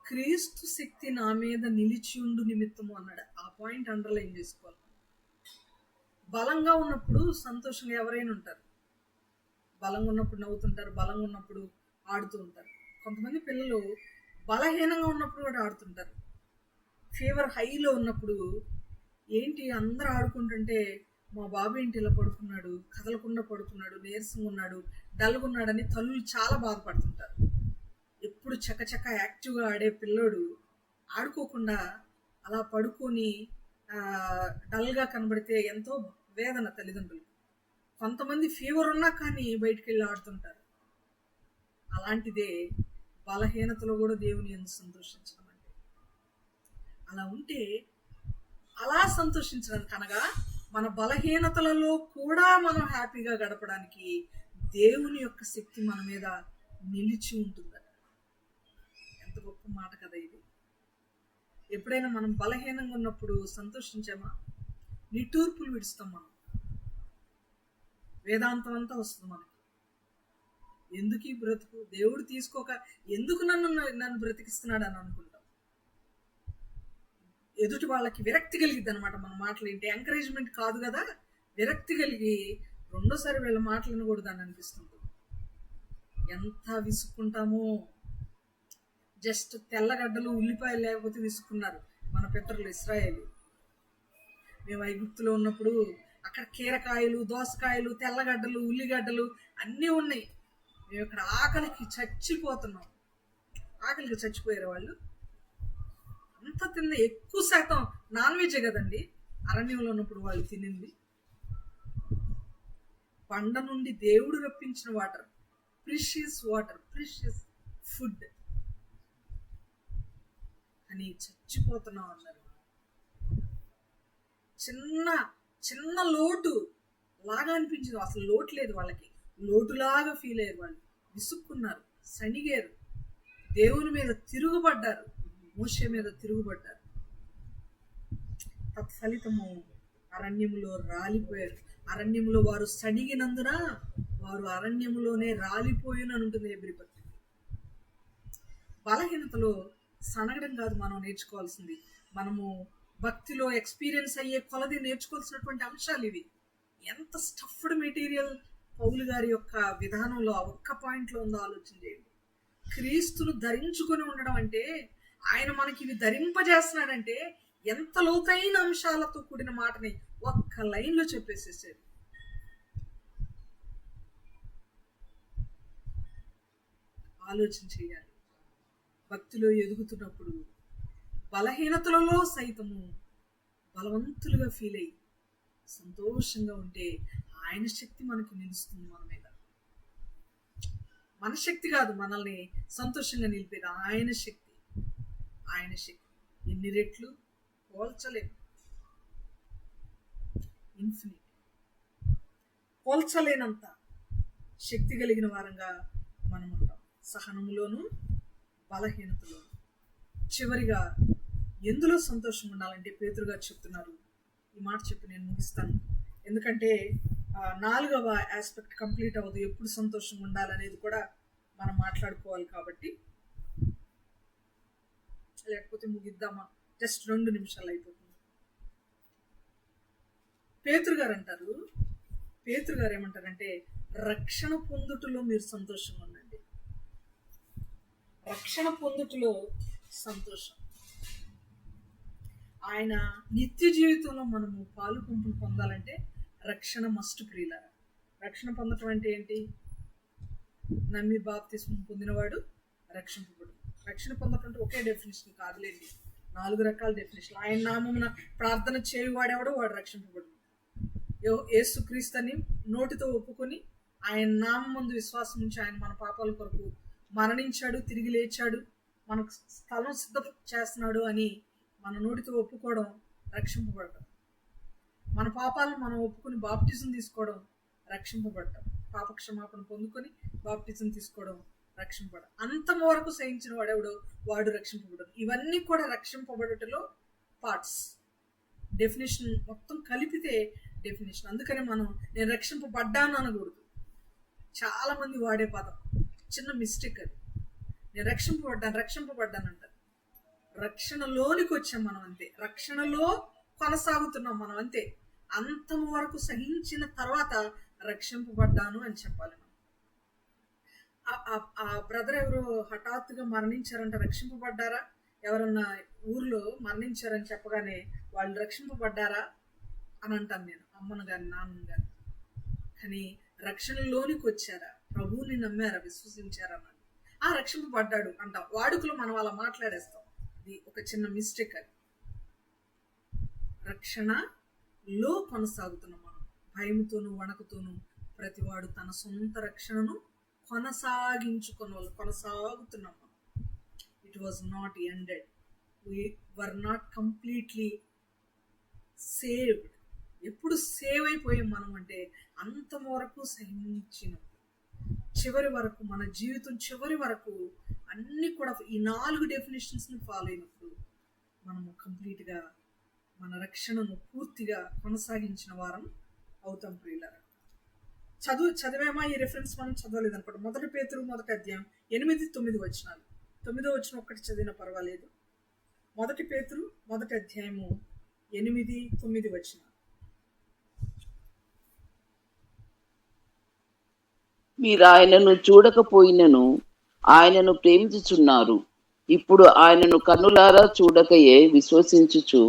S1: క్రీస్తు శక్తి నా మీద నిలిచి ఉండు నిమిత్తము అన్నాడు. ఆ పాయింట్ అండర్లైన్ చేసుకోవాలి. బలంగా ఉన్నప్పుడు సంతోషంగా ఎవరైనా ఉంటారు. బలంగా ఉన్నప్పుడు నవ్వుతుంటారు, బలంగా ఉన్నప్పుడు ఆడుతూ ఉంటారు. కొంతమంది పిల్లలు బలహీనంగా ఉన్నప్పుడు కూడా ఆడుతుంటారు. ఫీవర్ హైలో ఉన్నప్పుడు ఏంటి అందరూ ఆడుకుంటుంటే మా బాబు ఏంటి ఇలా పడుకున్నాడు, కదలకుండా పడుకున్నాడు, నీరసంగా ఉన్నాడు, డల్గా ఉన్నాడని తల్లులు చాలా బాధపడుతుంటారు. ఎప్పుడు చకచక యాక్టివ్గా ఆడే పిల్లోడు ఆడుకోకుండా అలా పడుకొని డల్గా కనబడితే ఎంతో వేదన తల్లిదండ్రులు. కొంతమంది ఫీవర్ ఉన్నా కానీ బయటికి వెళ్ళి ఆడుతుంటారు. అలాంటిదే బలహీనతలో కూడా దేవుని యందు సంతోషించడం అంటే. అలా ఉంటే అలా సంతోషించడానికి అనగా మన బలహీనతలలో కూడా మనం హ్యాపీగా గడపడానికి దేవుని యొక్క శక్తి మన మీద నిలిచి ఉంటుందట. ఎంత గొప్ప మాట కదా ఇది. ఎప్పుడైనా మనం బలహీనంగా ఉన్నప్పుడు సంతోషించామా? నిట్టూర్పులు విడుస్తాం మనం. వేదాంతం అంతా వస్తుంది మనకి. ఎందుకు ఈ బ్రతుకు, దేవుడు తీసుకోక ఎందుకు నన్ను బ్రతికిస్తున్నాడు అని అనుకుంటాం. ఎదుటి వాళ్ళకి విరక్తి కలిగిద్ది అనమాట మన మాటలు ఏంటి. ఎంకరేజ్మెంట్ కాదు కదా, విరక్తి కలిగి రెండోసారి వీళ్ళ మాటలు వినకూడదు అని అనిపిస్తుంది. ఎంత విసుక్కుంటామో. జస్ట్ తెల్లగడ్డలు ఉల్లిపాయలు లేకపోతే విసుక్కున్నారు మన పితరులు ఇశ్రాయేలు. మేము ఐగుప్తులో ఉన్నప్పుడు అక్కడ కీరకాయలు, దోసకాయలు, తెల్లగడ్డలు, ఉల్లిగడ్డలు అన్నీ ఉన్నాయి. మేము ఇక్కడ ఆకలికి చచ్చిపోతున్నాం. ఆకలికి చచ్చిపోయారు వాళ్ళు. అంత తిన్న ఎక్కువ శాతం నాన్ వెజే కదండి అరణ్యంలో ఉన్నప్పుడు వాళ్ళు తినింది. పండ నుండి దేవుడు రప్పించిన water, precious water, precious food అని చచ్చిపోతున్నాం అన్నారు. చిన్న లోటు లాగా అనిపించింది. అసలు లోటు లేదు వాళ్ళకి, లోటులాగా ఫీల్ అయ్యారు వాళ్ళు. విసుక్కున్నారు, సణిగారు, దేవుని మీద తిరుగుబడ్డారు, మోషే మీద తిరుగుబడ్డారు. తత్ఫలితము అరణ్యములో రాలిపోయారు. అరణ్యములో వారు సణిగినందున వారు అరణ్యములోనే రాలిపోయిన అని ఉంటుంది హెబ్రీ పత్రిక. బలహీనతలో సనగడం కాదు మనం నేర్చుకోవాల్సింది. మనము భక్తిలో ఎక్స్పీరియన్స్ అయ్యే కొలది నేర్చుకోవాల్సినటువంటి అంశాలు ఇవి. ఎంత స్టఫ్డ్ మెటీరియల్ పౌలు గారి యొక్క విధానంలో ఆ ఒక్క పాయింట్లో ఉందో ఆలోచన చేయండి. క్రీస్తును ధరించుకొని ఉండడం అంటే, ఆయన మనకి ఇవి ధరింపజేస్తున్నాడంటే ఎంత లోతైన అంశాలతో కూడిన మాటని ఒక్క లైన్లో చెప్పేసేసాడు. ఆలోచన చేయాలి. భక్తిలో ఎదుగుతున్నప్పుడు బలహీనతలలో సైతము బలవంతులుగా ఫీల్ అయ్యి సంతోషంగా ఉంటే ఆయన శక్తి మనకి నిలుస్తుంది మన మీద. మన శక్తి కాదు మనల్ని సంతోషంగా నిలిపేది, ఆయన శక్తి. ఆయన శక్తి ఎన్ని రెట్లు పోల్చలేము. ఇన్ఫినిట్, పోల్చలేనంత శక్తి కలిగిన వారంగా మనం ఉంటాం. సహనములోను బలహీనతలోను. చివరిగా ఎందులో సంతోషం ఉండాలంటే పేతురు గారు చెప్తున్నారు. ఈ మాట చెప్పి నేను ముగిస్తాను. ఎందుకంటే 4వ ఆస్పెక్ట్ కంప్లీట్ అవ్వదు. ఎప్పుడు సంతోషం ఉండాలనేది కూడా మనం మాట్లాడుకోవాలి కాబట్టి, లేకపోతే ముగిద్దామా? జస్ట్ 2 నిమిషాలు అయిపోతుంది. పేతురు గారు ఏమంటారంటే, రక్షణ పొందుటలో మీరు సంతోషంగా ఉండండి. రక్షణ పొందుటలో సంతోషం. ఆయన నిత్య జీవితంలో మనము పాలు పంపులు పొందాలంటే రక్షణ మస్ట్. ప్రియులారా, రక్షణ పొందటం అంటే ఏంటి? నమ్మి బాప్తిస్మం పొందినవాడు రక్షింపబడు. రక్షణ పొందటం అంటే ఒకే డెఫినేషన్ కాదులేండి, 4 రకాల డెఫినేషన్. ఆయన నామమున ప్రార్థన చేయువాడెవడో వాడు రక్షింపబడు. యేసుక్రీస్తుని నోటితో ఒప్పుకొని ఆయన నామమందు విశ్వాసం ఉంచి ఆయన మన పాపాల కొరకు మరణించాడు, తిరిగి లేచాడు, మనకు స్థలం సిద్ధం చేస్తున్నాడు అని మన నోటితో ఒప్పుకోవడం రక్షింపబడటం. మన పాపాలను మనం ఒప్పుకొని బాప్టిజం తీసుకోవడం రక్షింపబడటం. పాపక్షమాపణ పొందుకొని బాప్టిజం తీసుకోవడం రక్షింపబడ. అంతము వరకు సహించిన వాడెవడో వాడు రక్షింపబడడు. ఇవన్నీ కూడా రక్షింపబడుటలో పార్ట్స్. డెఫినేషన్ మొత్తం కలిపితే డెఫినేషన్. అందుకనే మనం నేను రక్షింపబడ్డాను అనకూడదు. చాలా మంది వాడే పదం చిన్న మిస్టేక్ అది. నేను రక్షింపబడ్డాను అంటారు. రక్షణలోనికి వచ్చాం మనం అంతే, రక్షణలో కొనసాగుతున్నాం మనం అంతే. అంతము వరకు సహించిన తర్వాత రక్షింపబడ్డాను అని చెప్పాలి మనం. ఆ బ్రదర్ ఎవరు హఠాత్తుగా మరణించారంట, రక్షింపబడ్డారా? ఎవరన్నా ఊర్లో మరణించారని చెప్పగానే వాళ్ళు రక్షింపబడ్డారా అని అంటాను నేను, అమ్మను కానీ నాన్నను కానీ. కానీ రక్షణలోనికి వచ్చారా, ప్రభువుని నమ్మారా, విశ్వసించారా అని రక్షింపబడ్డాడు అంటాం. వాడుకలో మనం అలా మాట్లాడేస్తాం. ఇది ఒక చిన్న మిస్టేక్. అది రక్షణలో కొనసాగుతున్నాం మనం. భయముతోనూ వణకుతోనూ ప్రతివాడు తన సొంత రక్షణను కొనసాగుతున్నాం మనం. It was not ended. we were not completely saved. ఎప్పుడు సేవ్ అయిపోయాం మనం అంటే అంతం వరకు సహించినప్పుడు, చివరి వరకు, మన జీవితం చివరి వరకు అన్ని కూడా ఈ 4 డెఫినేషన్స్ని ఫాలో అయినప్పుడు మనము కంప్లీట్గా మన రక్షణను పూర్తిగా కొనసాగించిన వారం అవుతాం. ప్రియులారా, చదివేమా? ఈ రెఫరెన్స్ మనం చదవలేదు అనుకోండి. 1 పేతురు 1వ అధ్యాయం 8-9 వచనాలు. 9వ వచనం ఒక్కటి చదివినా పర్వాలేదు. 1 పేతురు 1వ అధ్యాయము 8-9 వచనాలు.
S2: మీరు ఆయనను చూడకపోయినను ఆయనను ప్రేమించుచున్నారు. ఇప్పుడు ఆయనను కన్నులారా చూడకయే విశ్వసించుచు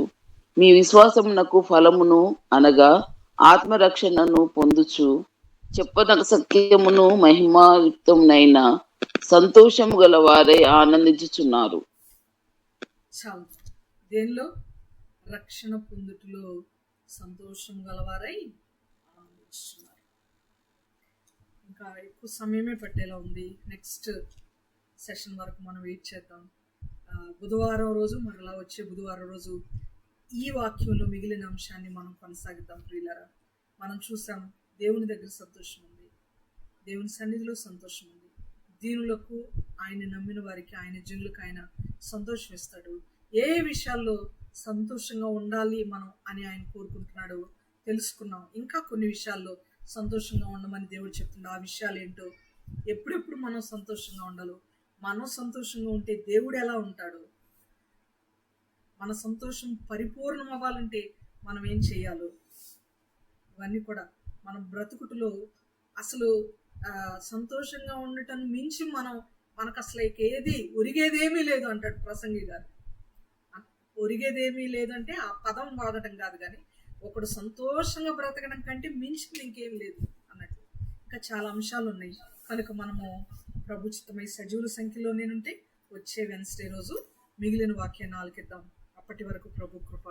S2: మీ విశ్వాసమునకు ఫలమును అనగా ఆత్మరక్షణను పొందుచు చెప్పనక సత్యమును మహిమాయుక్తమునైన సంతోషము గల వారై ఆనందించుచున్నారు.
S1: చాలు. దేనిలో? రక్షణ పొందుటలో సంతోషం గలవారై ఆనందించుచున్నారు. ఇంకా ఎక్కువ సమయమే పట్టేలా ఉంది. నెక్స్ట్ సెషన్ వరకు మనం వెయిట్ చేద్దాం. బుధవారం రోజు, మరలా వచ్చే బుధవారం రోజు ఈ వాక్యంలో మిగిలిన అంశాన్ని మనం కొనసాగిద్దాం. ప్రియులారా, మనం చూసాం దేవుని దగ్గర సంతోషం ఉంది, దేవుని సన్నిధిలో సంతోషం ఉంది. దీనులకు, ఆయన నమ్మిన వారికి, ఆయన జనులకు ఆయన సంతోషం ఇస్తాడు. ఏ విషయాల్లో సంతోషంగా ఉండాలి మనం అని ఆయన కోరుకుంటున్నాడు తెలుసుకున్నాం. ఇంకా కొన్ని విషయాల్లో సంతోషంగా ఉండమని దేవుడు చెప్తున్నాడు. ఆ విషయాలు ఏంటో, ఎప్పుడెప్పుడు మనం సంతోషంగా ఉండాలో, మనం సంతోషంగా ఉంటే దేవుడు ఎలా ఉంటాడు, మన సంతోషం పరిపూర్ణం అవ్వాలంటే మనం ఏం చేయాలో, ఇవన్నీ కూడా మన బ్రతుకుట్లో అసలు సంతోషంగా ఉండటం మించి మనకు అసలు ఏది ఒరిగేదేమీ లేదు అంటాడు ప్రసంగి గారు. ఒరిగేదేమీ లేదంటే ఆ పదం వాడటం కాదు, కానీ ఒకడు సంతోషంగా బ్రతకడం కంటే మించింది ఇంకేం లేదు అన్నట్టు. ఇంకా చాలా అంశాలు ఉన్నాయి. కనుక మనము ప్రభుచితమై సజీవుల సంఖ్యలో నేనుంటే వచ్చే వెన్స్డే రోజు మిగిలిన వాక్యాన్ని ఆలకిద్దాం. అప్పటి వరకు ప్రభు కృప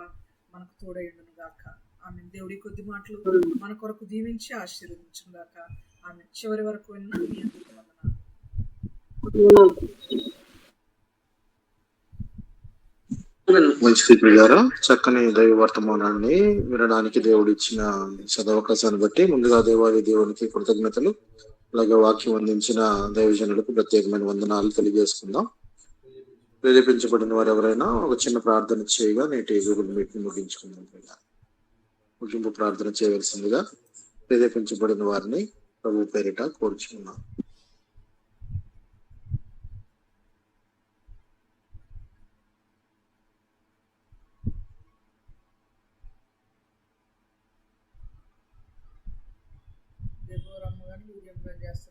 S1: మనకు తోడైండును గాక. ఆమె. దేవుడి కొద్ది మాటలు మన కొరకు దీవించి ఆశీర్వదించును గాక. ఆమె. చివరి వరకు విన్న మీ అందరికీ వందనాలు.
S5: మంచిది ప్రియులారా, చక్కని దైవ వర్తమానాన్ని వినడానికి దేవుడు ఇచ్చిన సదవకాశాన్ని బట్టి ముందుగా దేవునికి కృతజ్ఞతలు, అలాగే వాక్యం అందించిన దైవజనులకు ప్రత్యేకమైన వందనాలు తెలియజేసుకుందాం. ప్రేరేపించబడిన వారు ఎవరైనా ఒక చిన్న ప్రార్థన చేయగా నేటి గూగుల్ మీట్ ని ముగించుకుందాం. ముగింపు ప్రార్థన చేయవలసిందిగా ప్రేరేపించబడిన వారిని ప్రభు పేరిట కోరుచున్నాం.
S1: అమ్మగారు చేస్తారు.